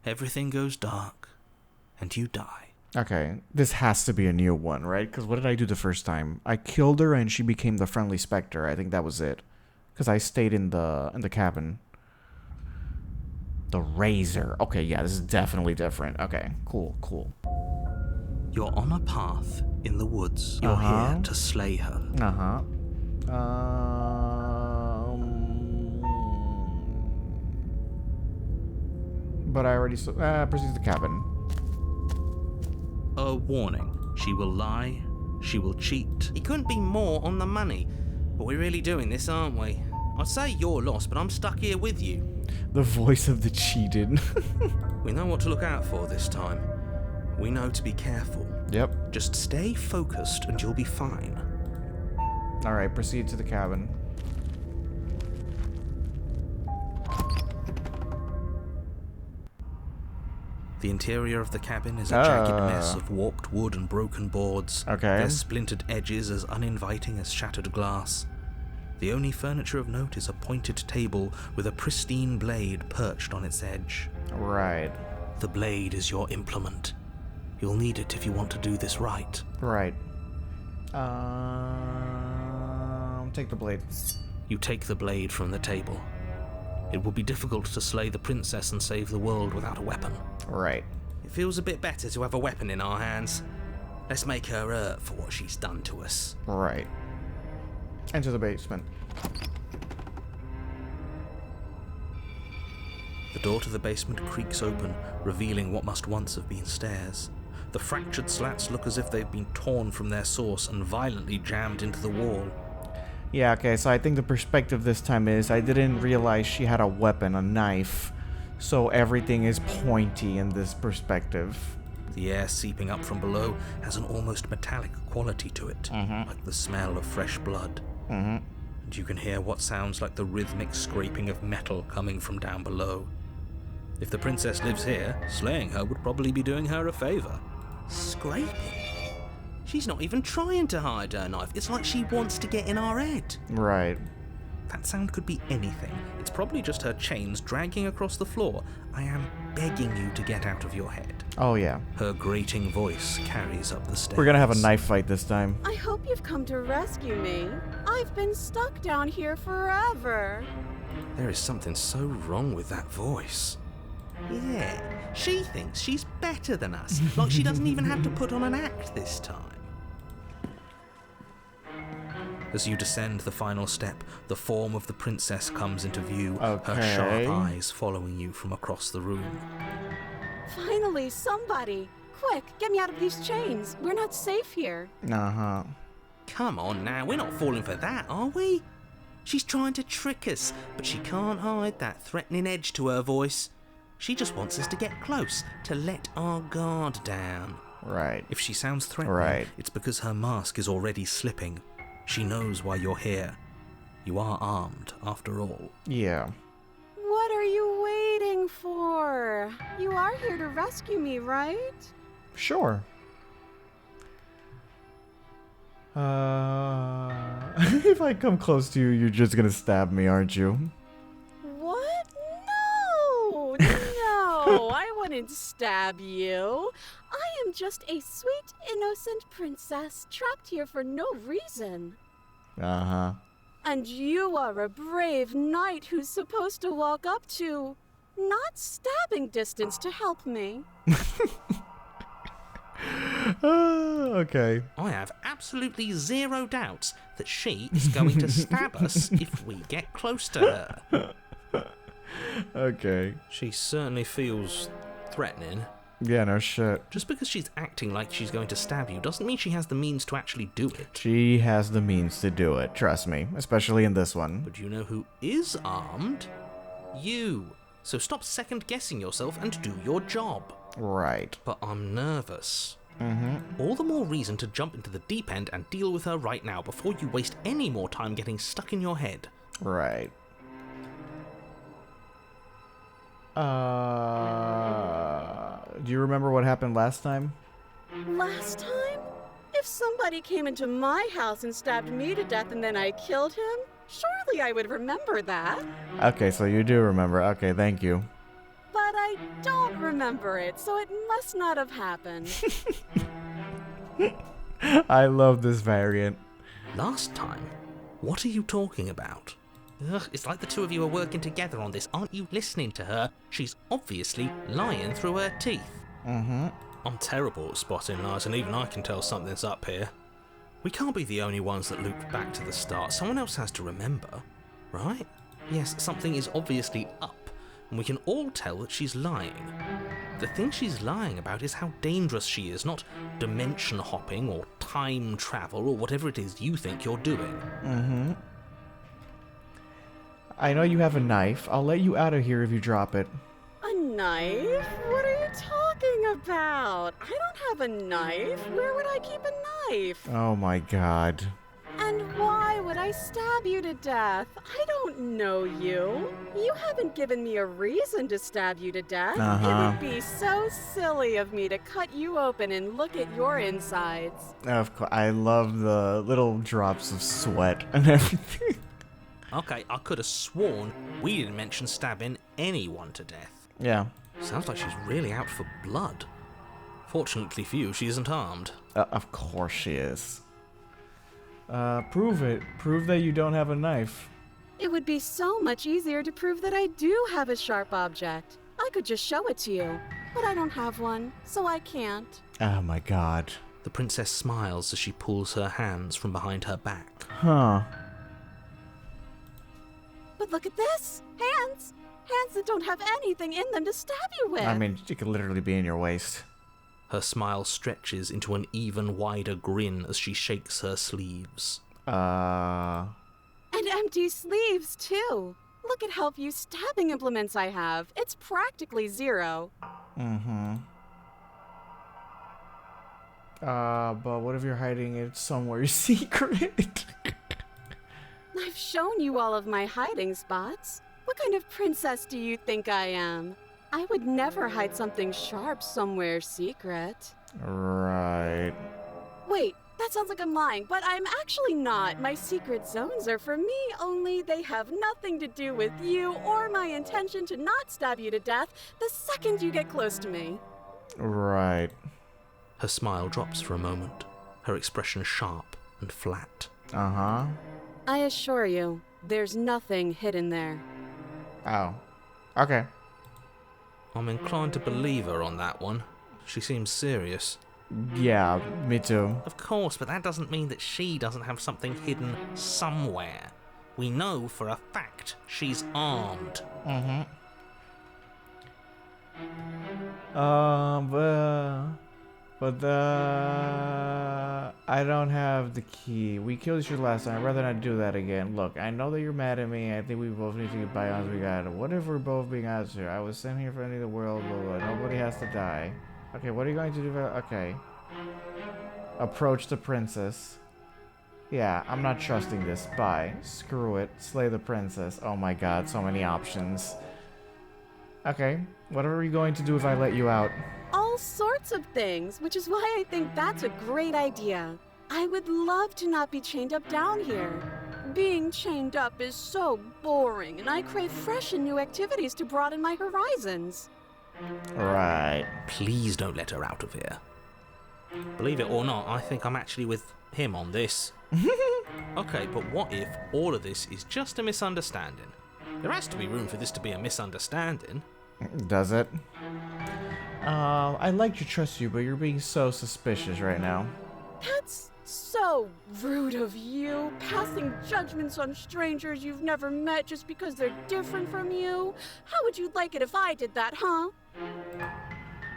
[SPEAKER 1] Everything goes dark, and you die.
[SPEAKER 2] Okay, this has to be a new one, right? Because what did I do the first time? I killed her and she became the friendly specter. I think that was it. Because I stayed in the cabin. The razor. Okay, yeah, this is definitely different. Okay, cool, cool.
[SPEAKER 1] You're on a path in the woods. You're
[SPEAKER 2] Uh-huh.
[SPEAKER 1] here to slay her.
[SPEAKER 2] Uh-huh. But I already proceed to the cabin.
[SPEAKER 1] A warning. She will lie. She will cheat. He couldn't be more on the money. But we're really doing this, aren't we? I'd say you're lost, but I'm stuck here with you.
[SPEAKER 2] The voice of the cheated.
[SPEAKER 1] We know what to look out for this time. We know to be careful.
[SPEAKER 2] Yep.
[SPEAKER 1] Just stay focused and you'll be fine.
[SPEAKER 2] Alright, proceed to the cabin.
[SPEAKER 1] The interior of the cabin is a jagged mess of warped wood and broken boards.
[SPEAKER 2] Okay.
[SPEAKER 1] Their splintered edges as uninviting as shattered glass. The only furniture of note is a pointed table with a pristine blade perched on its edge.
[SPEAKER 2] Right.
[SPEAKER 1] The blade is your implement. You'll need it if you want to do this right.
[SPEAKER 2] Right. Take the blade.
[SPEAKER 1] You take the blade from the table. It will be difficult to slay the princess and save the world without a weapon.
[SPEAKER 2] Right.
[SPEAKER 1] It feels a bit better to have a weapon in our hands. Let's make her hurt for what she's done to us.
[SPEAKER 2] Right. Enter the basement.
[SPEAKER 1] The door to the basement creaks open, revealing what must once have been stairs. The fractured slats look as if they've been torn from their source and violently jammed into the wall.
[SPEAKER 2] Yeah, okay, so I think the perspective this time is I didn't realize she had a weapon, a knife, so everything is pointy in this perspective.
[SPEAKER 1] The air seeping up from below has an almost metallic quality to it, like the smell of fresh blood. And you can hear what sounds like the rhythmic scraping of metal coming from down below. If the princess lives here, slaying her would probably be doing her a favor. Scraping? She's not even trying to hide her knife. It's like she wants to get in our head.
[SPEAKER 2] Right.
[SPEAKER 1] That sound could be anything. It's probably just her chains dragging across the floor. I am begging you to get out of your head.
[SPEAKER 2] Oh, yeah.
[SPEAKER 1] Her grating voice carries up the stairs.
[SPEAKER 2] We're gonna have a knife fight this time.
[SPEAKER 3] I hope you've come to rescue me. I've been stuck down here forever.
[SPEAKER 1] There is something so wrong with that voice. Yeah, she thinks she's better than us. Like she doesn't even have to put on an act this time. As you descend the final step, the form of the princess comes into view, her sharp eyes following you from across the room.
[SPEAKER 3] Finally, somebody! Quick, get me out of these chains. We're not safe here.
[SPEAKER 2] Uh-huh.
[SPEAKER 1] Come on now, we're not falling for that, are we? She's trying to trick us, but she can't hide that threatening edge to her voice. She just wants us to get close, to let our guard down.
[SPEAKER 2] Right.
[SPEAKER 1] If she sounds threatening, it's because her mask is already slipping. She knows why you're here. You are armed, after all.
[SPEAKER 2] Yeah.
[SPEAKER 3] What are you waiting for? You are here to rescue me, right?
[SPEAKER 2] Sure. If I come close to you, you're just gonna stab me, aren't you?
[SPEAKER 3] What? No! No, I wouldn't stab you. I am just a sweet, innocent princess trapped here for no reason.
[SPEAKER 2] Uh-huh.
[SPEAKER 3] And you are a brave knight who's supposed to walk up to not stabbing distance to help me.
[SPEAKER 2] Okay.
[SPEAKER 1] I have absolutely zero doubts that she is going to stab us if we get close to her.
[SPEAKER 2] Okay.
[SPEAKER 1] She certainly feels threatening.
[SPEAKER 2] Yeah, no shit.
[SPEAKER 1] Just because she's acting like she's going to stab you doesn't mean she has the means to actually do it.
[SPEAKER 2] She has the means to do it, trust me. Especially in this one.
[SPEAKER 1] But you know who is armed? You. So stop second-guessing yourself and do your job.
[SPEAKER 2] Right.
[SPEAKER 1] But I'm nervous. All the more reason to jump into the deep end and deal with her right now before you waste any more time getting stuck in your head.
[SPEAKER 2] Right. Do you remember what happened last time?
[SPEAKER 3] Last time? If somebody came into my house and stabbed me to death and then I killed him, surely I would remember that.
[SPEAKER 2] Okay, so you do remember. Okay, thank you.
[SPEAKER 3] But I don't remember it, so it must not have happened.
[SPEAKER 2] I love this variant.
[SPEAKER 1] Last time? What are you talking about? Ugh, it's like the two of you are working together on this. Aren't you listening to her? She's obviously lying through her teeth. I'm terrible at spotting lies, and even I can tell something's up here. We can't be the only ones that looped back to the start. Someone else has to remember, right? Yes, something is obviously up, and we can all tell that she's lying. The thing she's lying about is how dangerous she is, not dimension hopping or time travel or whatever it is you think you're doing.
[SPEAKER 2] I know you have a knife. I'll let you out of here if you drop it.
[SPEAKER 3] A knife? What are you talking about? I don't have a knife. Where would I keep a knife?
[SPEAKER 2] Oh my god.
[SPEAKER 3] And why would I stab you to death? I don't know you. You haven't given me a reason to stab you to death. It would be so silly of me to cut you open and look at your insides.
[SPEAKER 2] Of course. I love the little drops of sweat and everything.
[SPEAKER 1] Okay, I could have sworn we didn't mention stabbing anyone to death.
[SPEAKER 2] Yeah.
[SPEAKER 1] Sounds like she's really out for blood. Fortunately for you, she isn't armed.
[SPEAKER 2] Of course she is. Prove it. Prove that you don't have a knife.
[SPEAKER 3] It would be so much easier to prove that I do have a sharp object. I could just show it to you, but I don't have one, so I can't.
[SPEAKER 2] Oh my god.
[SPEAKER 1] The princess smiles as she pulls her hands from behind her back.
[SPEAKER 2] Huh.
[SPEAKER 3] But look at this! Hands! Hands that don't have anything in them to stab you with!
[SPEAKER 2] I mean, it could literally be in your waist.
[SPEAKER 1] Her smile stretches into an even wider grin as she shakes her sleeves.
[SPEAKER 3] And empty sleeves, too! Look at how few stabbing implements I have. It's practically zero.
[SPEAKER 2] But what if you're hiding it somewhere secret?
[SPEAKER 3] I've shown you all of my hiding spots. What kind of princess do you think I am? I would never hide something sharp somewhere secret.
[SPEAKER 2] Right.
[SPEAKER 3] Wait, that sounds like I'm lying, but I'm actually not. My secret zones are for me, only they have nothing to do with you or my intention to not stab you to death the second you get close to me.
[SPEAKER 2] Right.
[SPEAKER 1] Her smile drops for a moment, her expression sharp and flat.
[SPEAKER 2] Uh-huh.
[SPEAKER 3] I assure you, there's nothing hidden there.
[SPEAKER 2] Oh. Okay.
[SPEAKER 1] I'm inclined to believe her on that one. She seems serious.
[SPEAKER 2] Yeah, me too.
[SPEAKER 1] Of course, but that doesn't mean that she doesn't have something hidden somewhere. We know for a fact she's armed.
[SPEAKER 2] But I don't have the key. We killed each other last time. I'd rather not do that again. Look, I know that you're mad at me. I think we both need to get bygones we got. What if we're both being honest here? I was sent here for ending the world, blah, blah. Nobody has to die. Okay, what are you going to do about... Okay. Approach the princess. Yeah, I'm not trusting this. Bye. Screw it. Slay the princess. Oh my god, so many options. Okay, what are you going to do if I let you out?
[SPEAKER 3] All sorts of things, which is why I think that's a great idea. I would love to not be chained up down here. Being chained up is so boring, and I crave fresh and new activities to broaden my horizons.
[SPEAKER 2] Right.
[SPEAKER 1] Please don't let her out of here. Believe it or not, I think I'm actually with him on this. Okay, but what if all of this is just a misunderstanding? There has to be room for this to be a misunderstanding.
[SPEAKER 2] Does it? I'd like to trust you, but you're being so suspicious right now.
[SPEAKER 3] That's so rude of you, passing judgments on strangers you've never met just because they're different from you. How would you like it if I did that, huh?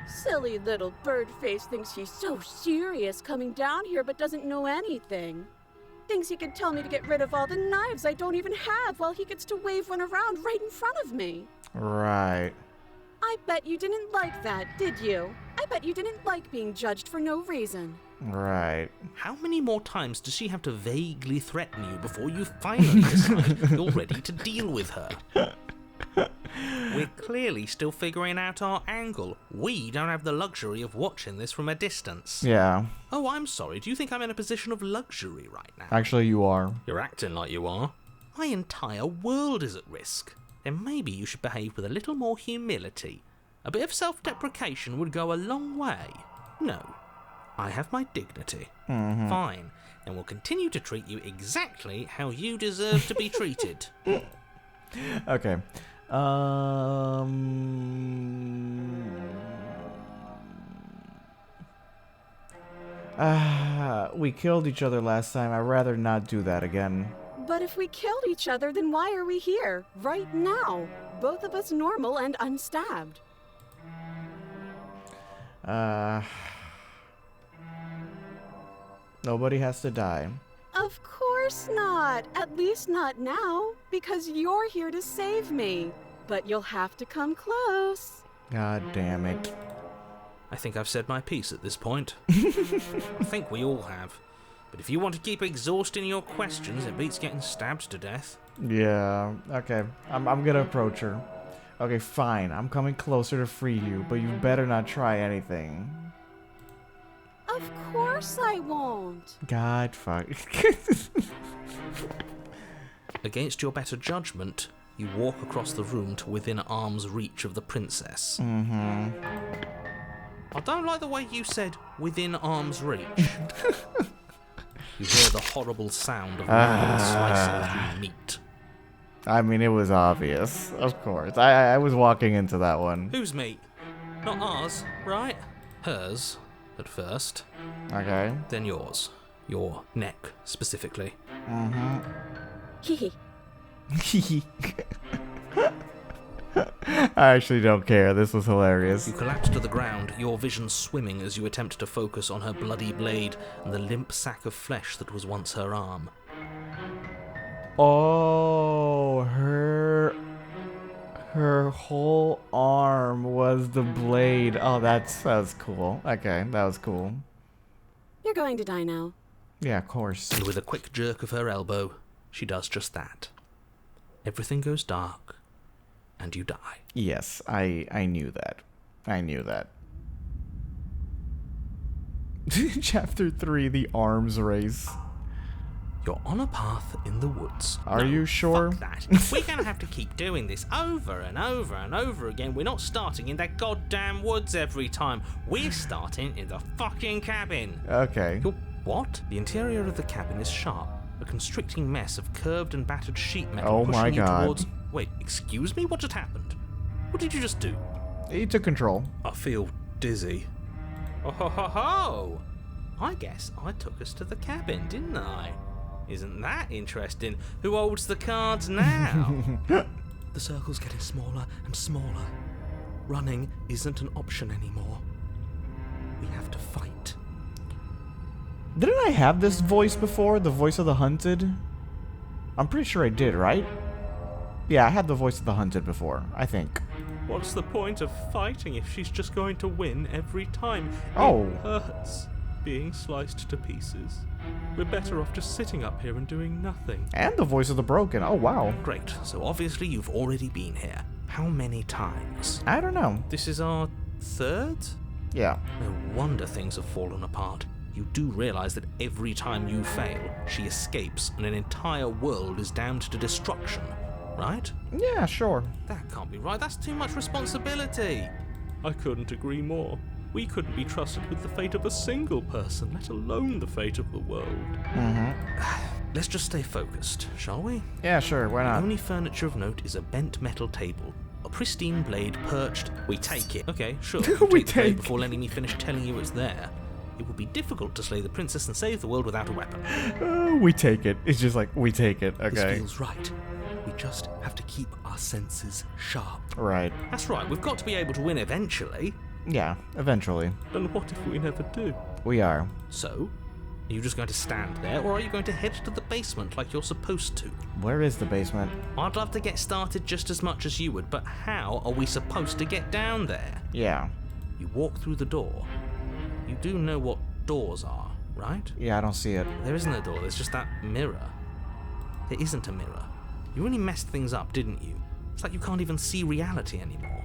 [SPEAKER 3] Silly little bird-face thinks he's so serious coming down here but doesn't know anything. Thinks he could tell me to get rid of all the knives I don't even have while he gets to wave one around right in front of me.
[SPEAKER 2] Right.
[SPEAKER 3] I bet you didn't like that, did you? I bet you didn't like being judged for no reason.
[SPEAKER 2] Right.
[SPEAKER 1] How many more times does she have to vaguely threaten you before you finally decide you're ready to deal with her? We're clearly still figuring out our angle. We don't have the luxury of watching this from a distance.
[SPEAKER 2] Yeah.
[SPEAKER 1] Oh, I'm sorry. Do you think I'm in a position of luxury right now?
[SPEAKER 2] Actually, you are.
[SPEAKER 1] You're acting like you are. My entire world is at risk. Then maybe you should behave with a little more humility. A bit of self-deprecation would go a long way. No. I have my dignity. Fine. And will continue to treat you exactly how you deserve to be treated.
[SPEAKER 2] Okay. We killed each other last time. I'd rather not do that again.
[SPEAKER 3] But if we killed each other, then why are we here, right now? Both of us normal and unstabbed.
[SPEAKER 2] Nobody has to die.
[SPEAKER 3] Of course not. At least not now, because you're here to save me. But you'll have to come close.
[SPEAKER 2] God damn it.
[SPEAKER 1] I think I've said my piece at this point. I think we all have. But if you want to keep exhausting your questions, it beats getting stabbed to death.
[SPEAKER 2] Yeah, okay. I'm gonna approach her. Okay, fine. I'm coming closer to free you, but you better not try anything.
[SPEAKER 3] Of course I won't.
[SPEAKER 2] God fuck.
[SPEAKER 1] Against your better judgment, you walk across the room to within arm's reach of the princess. I don't like the way you said, within arm's reach. You hear the horrible sound of slicing meat.
[SPEAKER 2] I mean, it was obvious. Of course. I was walking into that one.
[SPEAKER 1] Whose meat? Not ours, right? Hers. at first,
[SPEAKER 2] Okay.
[SPEAKER 1] then yours. Your neck, specifically.
[SPEAKER 3] Hee
[SPEAKER 2] I actually don't care. This was hilarious.
[SPEAKER 1] You collapse to the ground, your vision swimming as you attempt to focus on her bloody blade and the limp sack of flesh that was once her arm.
[SPEAKER 2] Oh, her whole arm was the blade. Oh, that was cool. Okay, that was cool.
[SPEAKER 3] You're going to die now.
[SPEAKER 2] Yeah, of course.
[SPEAKER 1] And with a quick jerk of her elbow, she does just that. Everything goes dark, and you die.
[SPEAKER 2] Yes, I knew that. I knew that. Chapter 3, the arms race.
[SPEAKER 1] You're on a path in the woods.
[SPEAKER 2] Are you sure?
[SPEAKER 1] Fuck that. If we're gonna have to keep doing this over and over and over again, we're not starting in that goddamn woods every time. We're starting in the fucking cabin.
[SPEAKER 2] Okay.
[SPEAKER 1] You're what? The interior of the cabin is sharp, a constricting mess of curved and battered sheet metal
[SPEAKER 2] Oh
[SPEAKER 1] pushing
[SPEAKER 2] my
[SPEAKER 1] you
[SPEAKER 2] God.
[SPEAKER 1] towards... Wait, excuse me? What just happened? What did you just do?
[SPEAKER 2] He took control.
[SPEAKER 1] I feel dizzy. Oh ho ho ho! I guess I took us to the cabin, didn't I? Isn't that interesting? Who holds the cards now? The circle's getting smaller and smaller. Running isn't an option anymore. We have to fight.
[SPEAKER 2] Didn't I have this voice before? The voice of the hunted? I'm pretty sure I did, right? Yeah, I had the voice of the hunted before, I think.
[SPEAKER 1] What's the point of fighting if she's just going to win every time?
[SPEAKER 2] Oh.
[SPEAKER 1] It hurts being sliced to pieces. We're better off just sitting up here and doing nothing.
[SPEAKER 2] And the voice of the broken. Oh, wow.
[SPEAKER 1] Great, so obviously you've already been here. How many times?
[SPEAKER 2] I don't know.
[SPEAKER 1] This is our third?
[SPEAKER 2] Yeah.
[SPEAKER 1] No wonder things have fallen apart. You do realize that every time you fail, she escapes and an entire world is damned to destruction, right?
[SPEAKER 2] Yeah, sure.
[SPEAKER 1] That can't be right. That's too much responsibility. I couldn't agree more. We couldn't be trusted with the fate of a single person, let alone the fate of the world. Let's just stay focused, shall we?
[SPEAKER 2] Yeah, sure. Why
[SPEAKER 1] The
[SPEAKER 2] not?
[SPEAKER 1] only furniture of note is a bent metal table. A pristine blade perched. We take it. Okay, sure. You
[SPEAKER 2] We
[SPEAKER 1] take the blade
[SPEAKER 2] take-
[SPEAKER 1] before letting me finish telling you it's there. It would be difficult to slay the princess and save the world without a weapon.
[SPEAKER 2] We take it. It's just like, we take it.
[SPEAKER 1] This
[SPEAKER 2] Okay.
[SPEAKER 1] feels right. We just have to keep our senses sharp.
[SPEAKER 2] Right.
[SPEAKER 1] That's right, we've got to be able to win eventually.
[SPEAKER 2] Yeah, eventually.
[SPEAKER 1] And what if we never do?
[SPEAKER 2] We are.
[SPEAKER 1] So, are you just going to stand there, or are you going to head to the basement like you're supposed to?
[SPEAKER 2] Where is the basement?
[SPEAKER 1] I'd love to get started just as much as you would, but how are we supposed to get down there?
[SPEAKER 2] Yeah.
[SPEAKER 1] You walk through the door. You do know what doors are, right?
[SPEAKER 2] Yeah, I don't see it.
[SPEAKER 1] There isn't a door, there's just that mirror. There isn't a mirror. You really messed things up, didn't you? It's like you can't even see reality anymore.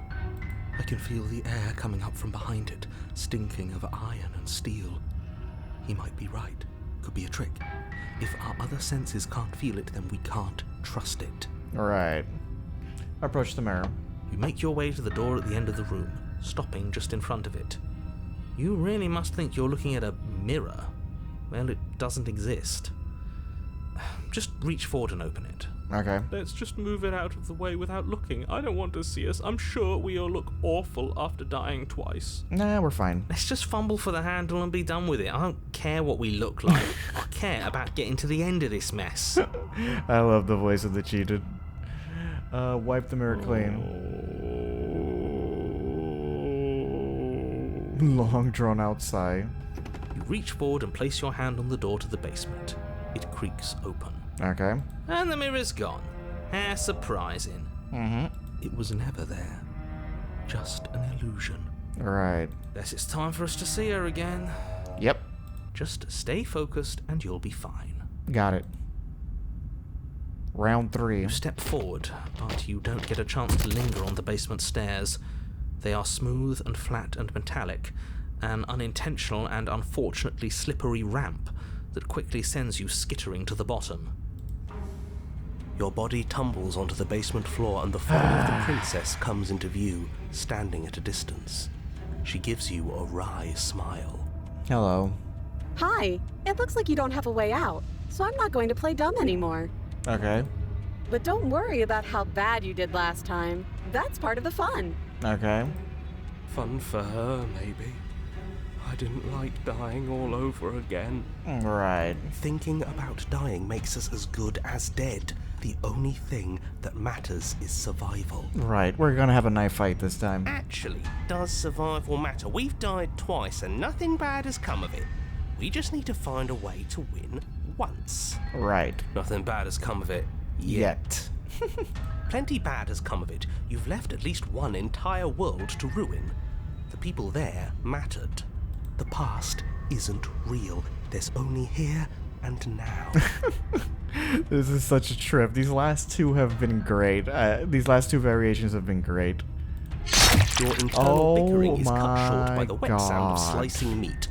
[SPEAKER 1] I can feel the air coming up from behind it, stinking of iron and steel. He might be right. Could be a trick. If our other senses can't feel it, then we can't trust it.
[SPEAKER 2] Right. Approach the mirror.
[SPEAKER 1] You make your way to the door at the end of the room, stopping just in front of it. You really must think you're looking at a mirror. Well, it doesn't exist. Just reach forward and open it.
[SPEAKER 2] Okay.
[SPEAKER 1] Let's just move it out of the way without looking. I don't want to see us. I'm sure we all look awful after dying twice.
[SPEAKER 2] Nah, we're fine.
[SPEAKER 1] Let's just fumble for the handle and be done with it. I don't care what we look like. I care about getting to the end of this mess.
[SPEAKER 2] I love the voice of the cheated. Wipe the mirror clean. Long drawn out sigh.
[SPEAKER 1] You reach forward and place your hand on the door to the basement. It creaks open.
[SPEAKER 2] Okay.
[SPEAKER 1] And the mirror's gone. How surprising.
[SPEAKER 2] Mm-hmm.
[SPEAKER 1] It was never there. Just an illusion.
[SPEAKER 2] Right.
[SPEAKER 1] Guess it's time for us to see her again.
[SPEAKER 2] Yep.
[SPEAKER 1] Just stay focused and you'll be fine.
[SPEAKER 2] Got it. Round 3.
[SPEAKER 1] You step forward, but you don't get a chance to linger on the basement stairs. They are smooth and flat and metallic, an unintentional and unfortunately slippery ramp that quickly sends you skittering to the bottom.
[SPEAKER 5] Your body tumbles onto the basement floor and the form of the princess comes into view, standing at a distance. She gives you a wry smile.
[SPEAKER 2] Hello.
[SPEAKER 3] Hi. It looks like you don't have a way out, so I'm not going to play dumb anymore.
[SPEAKER 2] Okay.
[SPEAKER 3] But don't worry about how bad you did last time. That's part of the fun.
[SPEAKER 2] Okay.
[SPEAKER 5] Fun for her, maybe. I didn't like dying all over again.
[SPEAKER 2] Right.
[SPEAKER 5] Thinking about dying makes us as good as dead. The only thing that matters is survival.
[SPEAKER 2] Right. We're gonna have a knife fight this time.
[SPEAKER 5] Actually, does survival matter? We've died twice and nothing bad has come of it. We just need to find a way to win once.
[SPEAKER 2] Right.
[SPEAKER 5] Nothing bad has come of it.
[SPEAKER 2] Yet.
[SPEAKER 5] Plenty bad has come of it. You've left at least one entire world to ruin. The people there mattered. The past isn't real. There's only here and now.
[SPEAKER 2] This is such a trip. These last two have been great. These last two variations have been great.
[SPEAKER 5] Your internal bickering is cut
[SPEAKER 2] my
[SPEAKER 5] short by the wet sound of
[SPEAKER 2] God.
[SPEAKER 5] slicing meat.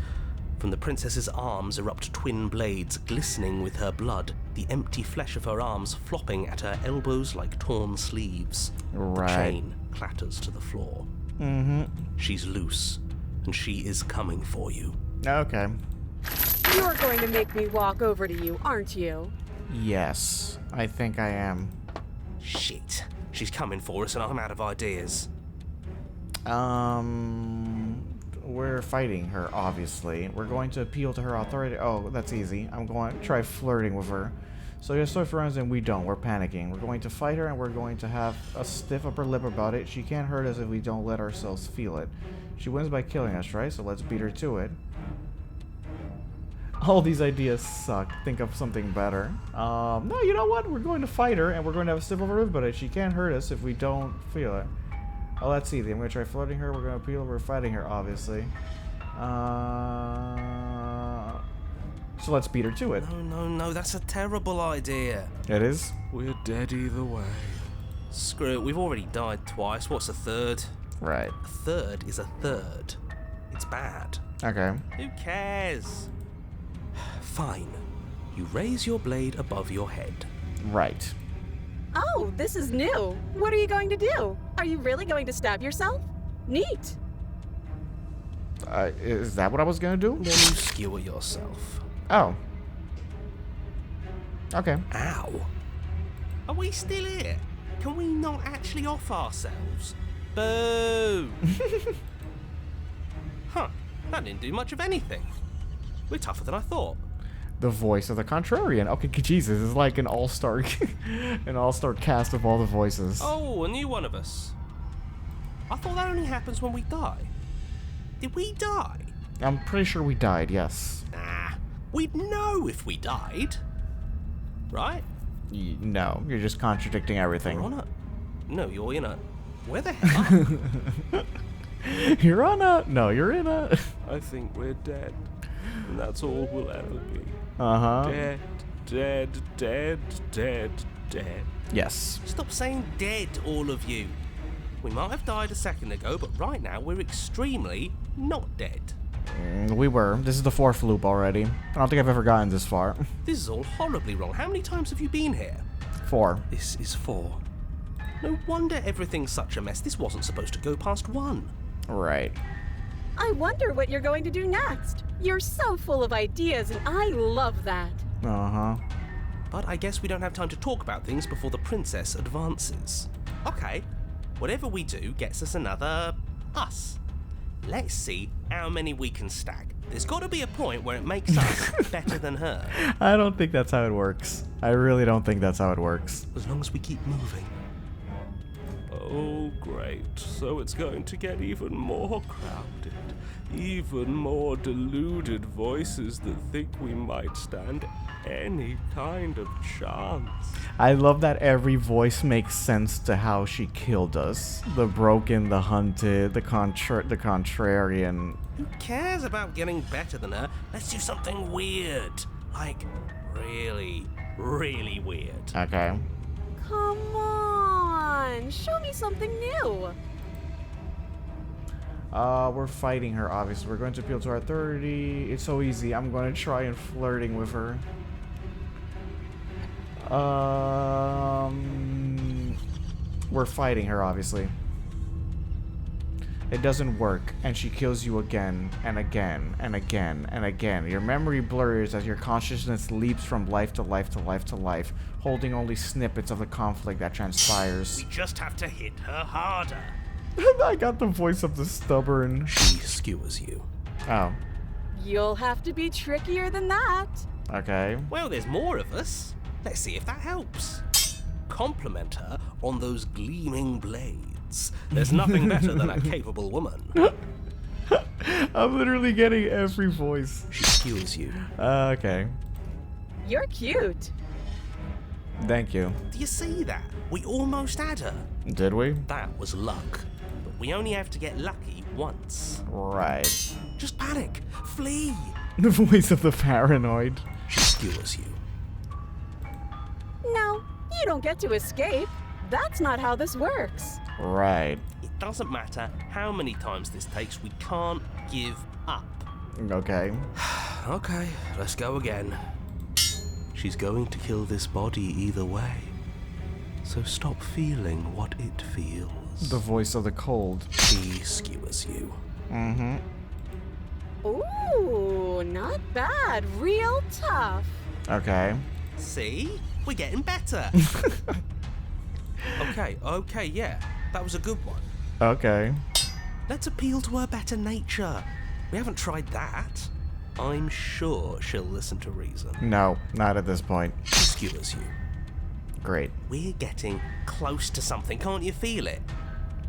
[SPEAKER 5] From the princess's arms erupt twin blades glistening with her blood, the empty flesh of her arms flopping at her elbows like torn sleeves.
[SPEAKER 2] Right.
[SPEAKER 5] The chain clatters to the floor.
[SPEAKER 2] Mm-hmm.
[SPEAKER 5] She's loose, and she is coming for you.
[SPEAKER 2] Okay.
[SPEAKER 6] You're going to make me walk over to you, aren't you?
[SPEAKER 2] Yes. I think I am.
[SPEAKER 5] Shit. She's coming for us and I'm out of ideas.
[SPEAKER 2] We're fighting her, obviously. We're going to appeal to her authority. Oh, that's easy. I'm going to try flirting with her. So yes, so friends, and we don't. We're panicking. We're going to fight her, and we're going to have a stiff upper lip about it. She can't hurt us if we don't let ourselves feel it. She wins by killing us, right? So let's beat her to it. All these ideas suck. Think of something better. No, you know what? We're going to fight her, and we're going to have a stiff upper lip about it. She can't hurt us if we don't feel it. Oh, let's see. I'm going to try flirting her. We're going to appeal. We're fighting her, obviously. So let's beat her to it.
[SPEAKER 5] No, that's a terrible idea.
[SPEAKER 2] It is?
[SPEAKER 5] We're dead either way. Screw it, we've already died twice. What's a third?
[SPEAKER 2] Right.
[SPEAKER 5] A third is a third. It's bad.
[SPEAKER 2] Okay.
[SPEAKER 5] Who cares? Fine. You raise your blade above your head.
[SPEAKER 2] Right.
[SPEAKER 6] Oh, this is new. What are you going to do? Are you really going to stab yourself? Neat.
[SPEAKER 2] Is that what I was going to do?
[SPEAKER 5] Then you skewer yourself.
[SPEAKER 2] Oh. Okay.
[SPEAKER 5] Ow. Are we still here? Can we not actually off ourselves? Boo! Huh. That didn't do much of anything. We're tougher than I thought.
[SPEAKER 2] The voice of the contrarian. Okay, Jesus, it's like an all-star, an all-star cast of all the voices.
[SPEAKER 5] Oh, a new one of us. I thought that only happens when we die. Did we die?
[SPEAKER 2] I'm pretty sure we died, yes.
[SPEAKER 5] Nah. We'd know if we died. Right?
[SPEAKER 2] No, you're just contradicting everything.
[SPEAKER 5] You're on a... No, you're in a... Where the hell are we?
[SPEAKER 2] You're on a... No, you're in a...
[SPEAKER 5] I think we're dead. And that's all we'll ever be.
[SPEAKER 2] Uh-huh.
[SPEAKER 5] Dead.
[SPEAKER 2] Yes.
[SPEAKER 5] Stop saying dead, all of you. We might have died a second ago, but right now we're extremely not dead.
[SPEAKER 2] We were. This is the 4th loop already. I don't think I've ever gotten this far.
[SPEAKER 5] This is all horribly wrong. How many times have you been here?
[SPEAKER 2] 4.
[SPEAKER 5] This is 4. No wonder everything's such a mess. This wasn't supposed to go past 1.
[SPEAKER 2] Right.
[SPEAKER 6] I wonder what you're going to do next. You're so full of ideas, and I love that.
[SPEAKER 2] Uh-huh.
[SPEAKER 5] But I guess we don't have time to talk about things before the princess advances. Okay, whatever we do gets us another us. Let's see how many we can stack. There's got to be a point where it makes us better than her.
[SPEAKER 2] I don't think that's how it works. I really don't think that's how it works.
[SPEAKER 5] As long as we keep moving. Oh, great. So it's going to get even more crowded. Even more deluded voices that think we might stand any kind of chance.
[SPEAKER 2] I love that every voice makes sense to how she killed us. The broken, the hunted, the contrarian.
[SPEAKER 5] Who cares about getting better than her? Let's do something weird. Like, really, really weird.
[SPEAKER 2] Okay.
[SPEAKER 6] Come on, show me something new.
[SPEAKER 2] We're fighting her, obviously. We're going to appeal to our authority. It's so easy. I'm going to try and flirting with her. We're fighting her, obviously. It doesn't work, and she kills you again, and again, and again, and again. Your memory blurs as your consciousness leaps from life to life to life to life, holding only snippets of the conflict that transpires.
[SPEAKER 5] We just have to hit her harder.
[SPEAKER 2] I got the voice of the stubborn.
[SPEAKER 5] She skewers you.
[SPEAKER 2] Oh,
[SPEAKER 6] You'll have to be trickier than that.
[SPEAKER 2] okay.
[SPEAKER 5] Well, there's more of us. Let's see if that helps. Compliment her on those gleaming blades. There's nothing better than a capable woman.
[SPEAKER 2] I'm literally getting every voice.
[SPEAKER 5] She skewers you.
[SPEAKER 2] Okay.
[SPEAKER 6] You're cute.
[SPEAKER 2] Thank you.
[SPEAKER 5] Do you see that? We almost had her.
[SPEAKER 2] Did we?
[SPEAKER 5] That was luck. But we only have to get lucky once.
[SPEAKER 2] Right.
[SPEAKER 5] Just panic. Flee.
[SPEAKER 2] The voice of the paranoid.
[SPEAKER 5] She skewers you.
[SPEAKER 6] No, you don't get to escape. That's not how this works.
[SPEAKER 2] Right.
[SPEAKER 5] It doesn't matter how many times this takes, we can't give up.
[SPEAKER 2] Okay.
[SPEAKER 5] Okay, let's go again. She's going to kill this body either way. So stop feeling what it feels.
[SPEAKER 2] The voice of the cold.
[SPEAKER 5] She skewers you.
[SPEAKER 2] Mm-hmm.
[SPEAKER 6] Ooh, not bad. Real tough.
[SPEAKER 2] Okay.
[SPEAKER 5] See? We're getting better. Okay, yeah. That was a good one.
[SPEAKER 2] Okay.
[SPEAKER 5] Let's appeal to her better nature. We haven't tried that. I'm sure she'll listen to reason.
[SPEAKER 2] No, not at this point.
[SPEAKER 5] She skewers you.
[SPEAKER 2] Great.
[SPEAKER 5] We're getting close to something, can't you feel it?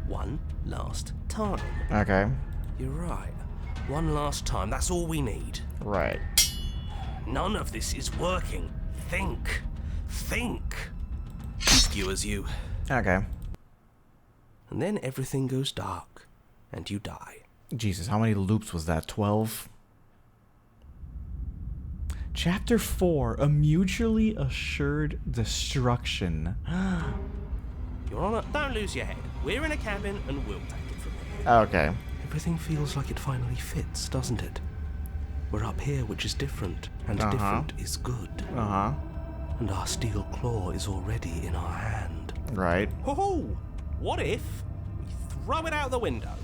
[SPEAKER 5] One last time.
[SPEAKER 2] Okay.
[SPEAKER 5] You're right. One last time, that's all we need.
[SPEAKER 2] Right.
[SPEAKER 5] None of this is working. Think. She skewers you.
[SPEAKER 2] Okay.
[SPEAKER 5] And then everything goes dark, and you die.
[SPEAKER 2] Jesus, how many loops was that? 12? Chapter 4, A Mutually Assured Destruction.
[SPEAKER 5] Your Honor, don't lose your head. We're in a cabin, and we'll take it from here.
[SPEAKER 2] Okay.
[SPEAKER 5] Everything feels like it finally fits, doesn't it? We're up here, which is different, and different is good.
[SPEAKER 2] Uh-huh.
[SPEAKER 5] And our steel claw is already in our hand.
[SPEAKER 2] Right.
[SPEAKER 5] Ho-ho! What if we throw it out the window?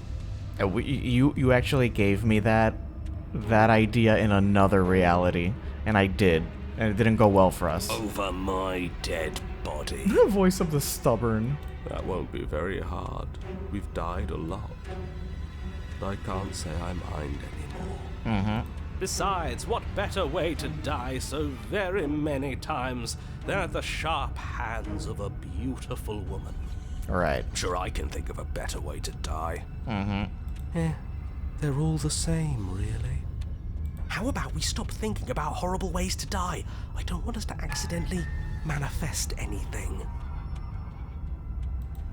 [SPEAKER 2] You actually gave me that idea in another reality, and I did, and it didn't go well for us.
[SPEAKER 5] Over my dead body.
[SPEAKER 2] The voice of the stubborn.
[SPEAKER 5] That won't be very hard. We've died a lot. But I can't say I mind anymore.
[SPEAKER 2] Mm-hmm.
[SPEAKER 5] Besides, what better way to die so very many times than at the sharp hands of a beautiful woman?
[SPEAKER 2] Right.
[SPEAKER 5] Sure, I can think of a better way to die.
[SPEAKER 2] Mm-hmm.
[SPEAKER 5] They're all the same, really. How about we stop thinking about horrible ways to die? I don't want us to accidentally manifest anything.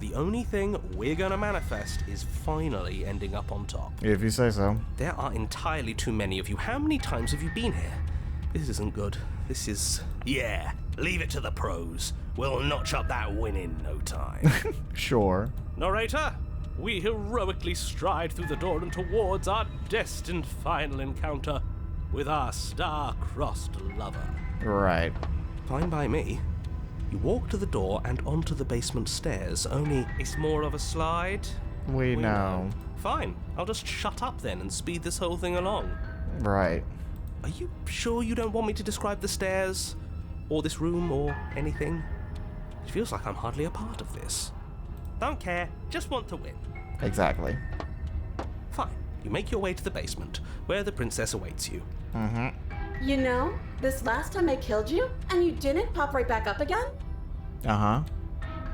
[SPEAKER 5] The only thing we're gonna manifest is finally ending up on top.
[SPEAKER 2] If you say so.
[SPEAKER 5] There are entirely too many of you. How many times have you been here? This isn't good. This is... Yeah, leave it to the pros. We'll notch up that win in no time.
[SPEAKER 2] Sure.
[SPEAKER 5] Narrator, we heroically stride through the door and towards our destined final encounter with our star-crossed lover.
[SPEAKER 2] Right.
[SPEAKER 5] Fine by me. You walk to the door and onto the basement stairs, only it's more of a slide.
[SPEAKER 2] We know.
[SPEAKER 5] Fine, I'll just shut up then and speed this whole thing along.
[SPEAKER 2] Right.
[SPEAKER 5] Are you sure you don't want me to describe the stairs? Or this room, or anything? It feels like I'm hardly a part of this. Don't care, just want to win.
[SPEAKER 2] Exactly.
[SPEAKER 5] Fine, you make your way to the basement, where the princess awaits you.
[SPEAKER 2] Mm-hmm.
[SPEAKER 6] You know, this last time I killed you, and you didn't pop right back up again?
[SPEAKER 2] Uh-huh.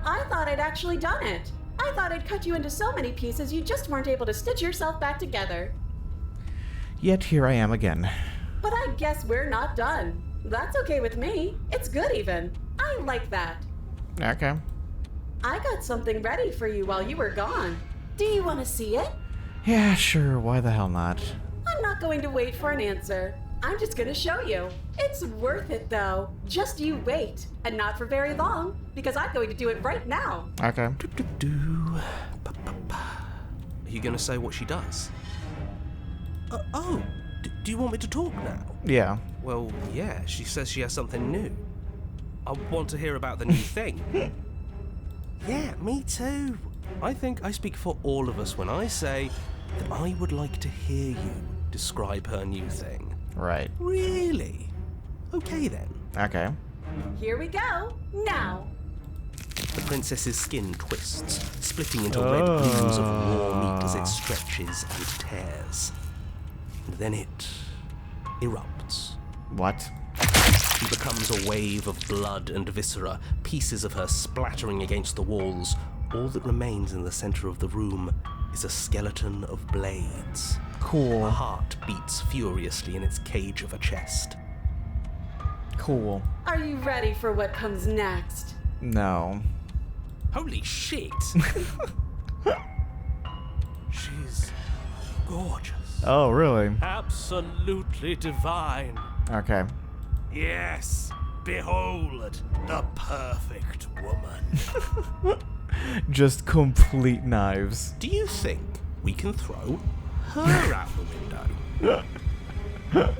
[SPEAKER 6] I thought I'd actually done it. I thought I'd cut you into so many pieces you just weren't able to stitch yourself back together.
[SPEAKER 2] Yet here I am again.
[SPEAKER 6] But I guess we're not done. That's okay with me. It's good even. I like that.
[SPEAKER 2] Okay.
[SPEAKER 6] I got something ready for you while you were gone. Do you want to see it?
[SPEAKER 2] Yeah, sure. Why the hell not?
[SPEAKER 6] I'm not going to wait for an answer. I'm just going to show you. It's worth it, though. Just you wait. And not for very long, because I'm going to do it right now.
[SPEAKER 2] Okay.
[SPEAKER 5] Are you going to say what she does? Do you want me to talk now?
[SPEAKER 2] Yeah.
[SPEAKER 5] Well, yeah, she says she has something new. I want to hear about the new thing. Yeah, me too. I think I speak for all of us when I say that I would like to hear you describe her new thing.
[SPEAKER 2] Right.
[SPEAKER 5] Really? Okay then.
[SPEAKER 2] Okay.
[SPEAKER 6] Here we go. Now.
[SPEAKER 5] The princess's skin twists, splitting into red beams of raw meat as it stretches and tears. And then it erupts.
[SPEAKER 2] What?
[SPEAKER 5] She becomes a wave of blood and viscera, pieces of her splattering against the walls. All that remains in the center of the room is a skeleton of blades.
[SPEAKER 2] Cool.
[SPEAKER 5] A heart beats furiously in its cage of a chest.
[SPEAKER 2] Cool.
[SPEAKER 6] Are you ready for what comes next?
[SPEAKER 2] No.
[SPEAKER 5] Holy shit! She's gorgeous.
[SPEAKER 2] Oh, really?
[SPEAKER 5] Absolutely divine.
[SPEAKER 2] Okay.
[SPEAKER 5] Yes, behold, the perfect woman.
[SPEAKER 2] Just complete knives.
[SPEAKER 5] Do you think we can throw her out the window?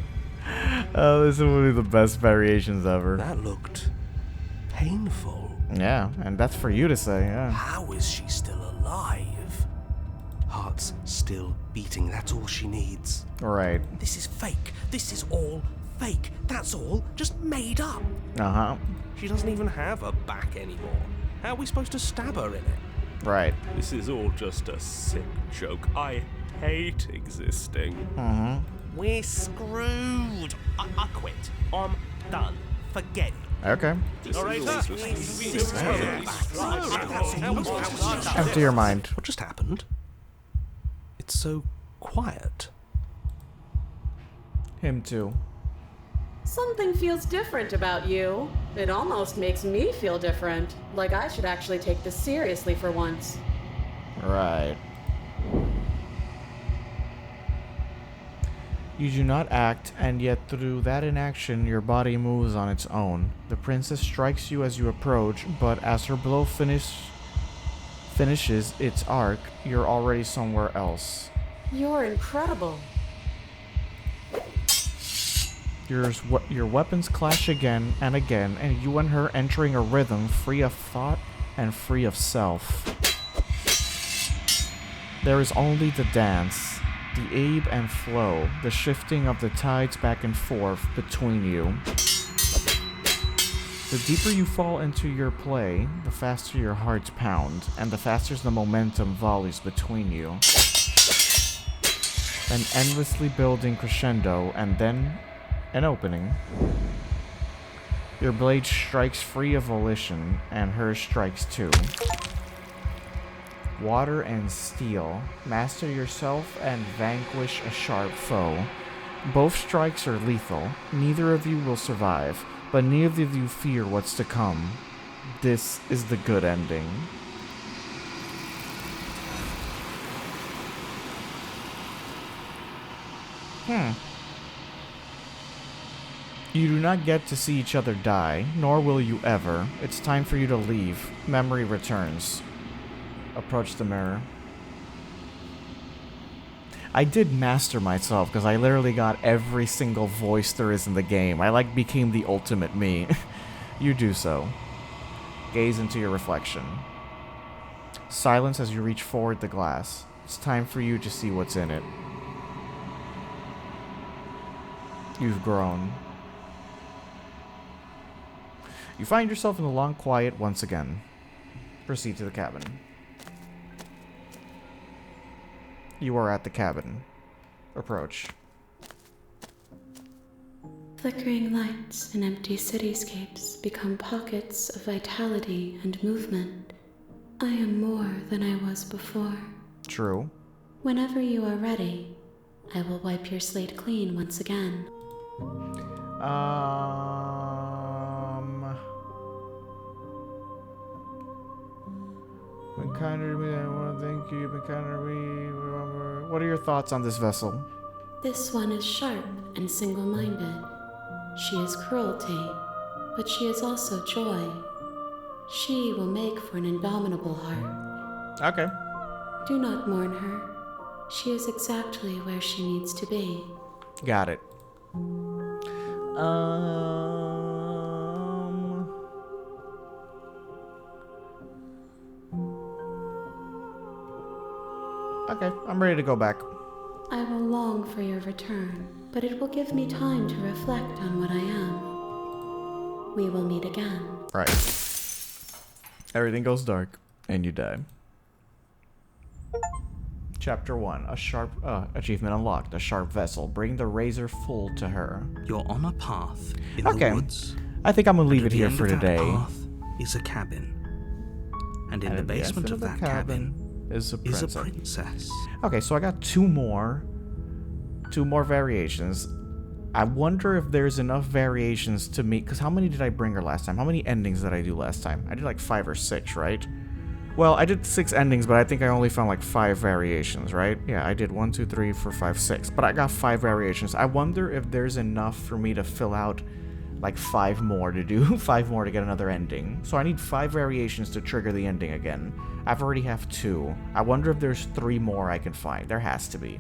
[SPEAKER 2] Oh, this is one of the best variations ever.
[SPEAKER 5] That looked painful.
[SPEAKER 2] Yeah, and that's for you to say, yeah.
[SPEAKER 5] How is she still alive? Heart's still beating, that's all she needs.
[SPEAKER 2] Right.
[SPEAKER 5] This is fake. This is all fake. That's all just made up.
[SPEAKER 2] Uh-huh.
[SPEAKER 5] She doesn't even have a back anymore. How are we supposed to stab her in it?
[SPEAKER 2] Right.
[SPEAKER 7] This is all just a sick joke. I hate existing.
[SPEAKER 2] Mm-hmm.
[SPEAKER 5] We're screwed. I quit. I'm done. Forget it.
[SPEAKER 2] Okay.
[SPEAKER 7] Orator,
[SPEAKER 2] Empty your mind.
[SPEAKER 5] What just happened? It's so quiet.
[SPEAKER 2] Him too.
[SPEAKER 6] Something feels different about you. It almost makes me feel different. Like I should actually take this seriously for once.
[SPEAKER 2] Right. You do not act, and yet through that inaction, your body moves on its own. The princess strikes you as you approach, but as her blow finishes its arc, you're already somewhere else.
[SPEAKER 6] You're incredible.
[SPEAKER 2] Your weapons clash again, and you and her entering a rhythm free of thought and free of self. There is only the dance, the ebb and flow, the shifting of the tides back and forth between you. The deeper you fall into your play, the faster your hearts pound, and the faster the momentum volleys between you. An endlessly building crescendo, and then an opening. Your blade strikes free of volition, and hers strikes too. Water and steel. Master yourself and vanquish a sharp foe. Both strikes are lethal. Neither of you will survive, but neither of you fear what's to come. This is the good ending. You do not get to see each other die, nor will you ever. It's time for you to leave. Memory returns. Approach the mirror. I did master myself because I literally got every single voice there is in the game. I became the ultimate me. You do so. Gaze into your reflection. Silence as you reach forward the glass. It's time for you to see what's in it. You've grown. You find yourself in the long quiet once again. Proceed to the cabin. You are at the cabin. Approach.
[SPEAKER 3] Flickering lights and empty cityscapes become pockets of vitality and movement. I am more than I was before.
[SPEAKER 2] True.
[SPEAKER 3] Whenever you are ready, I will wipe your slate clean once again.
[SPEAKER 2] Been kinder to me than I want to thank you. You've been kinder to me. What are your thoughts on this vessel?
[SPEAKER 3] This one is sharp and single-minded. She is cruelty, but she is also joy. She will make for an indomitable heart.
[SPEAKER 2] Okay.
[SPEAKER 3] Do not mourn her. She is exactly where she needs to be.
[SPEAKER 2] Got it. Okay, I'm ready to go back.
[SPEAKER 3] I will long for your return, but it will give me time to reflect on what I am. We will meet again.
[SPEAKER 2] Right. Everything goes dark, and you die. Chapter 1. A sharp achievement unlocked. A sharp vessel. Bring the razor full to her.
[SPEAKER 1] You're on a path in
[SPEAKER 2] Okay.
[SPEAKER 1] the woods.
[SPEAKER 2] I think I'm gonna leave
[SPEAKER 1] and
[SPEAKER 2] it here
[SPEAKER 1] at the
[SPEAKER 2] for
[SPEAKER 1] end of
[SPEAKER 2] today.
[SPEAKER 1] that path is a cabin. And in the
[SPEAKER 2] at the
[SPEAKER 1] basement
[SPEAKER 2] end
[SPEAKER 1] of
[SPEAKER 2] the
[SPEAKER 1] that cabin
[SPEAKER 2] is a
[SPEAKER 1] is a
[SPEAKER 2] princess.
[SPEAKER 1] princess.
[SPEAKER 2] Okay, so I got two more variations. I wonder if there's enough variations to meet, because how many did I bring her last time? How many endings did I do last time? I did like 5 or 6, right? Well, I did 6 endings, but I think I only found like 5 variations, right? Yeah, I did 1, 2, 3, 4, 5, 6, but I got 5 variations. I wonder if there's enough for me to fill out like 5 more to do, 5 more to get another ending. So I need 5 variations to trigger the ending again. I've already have 2. I wonder if there's 3 more I can find. There has to be.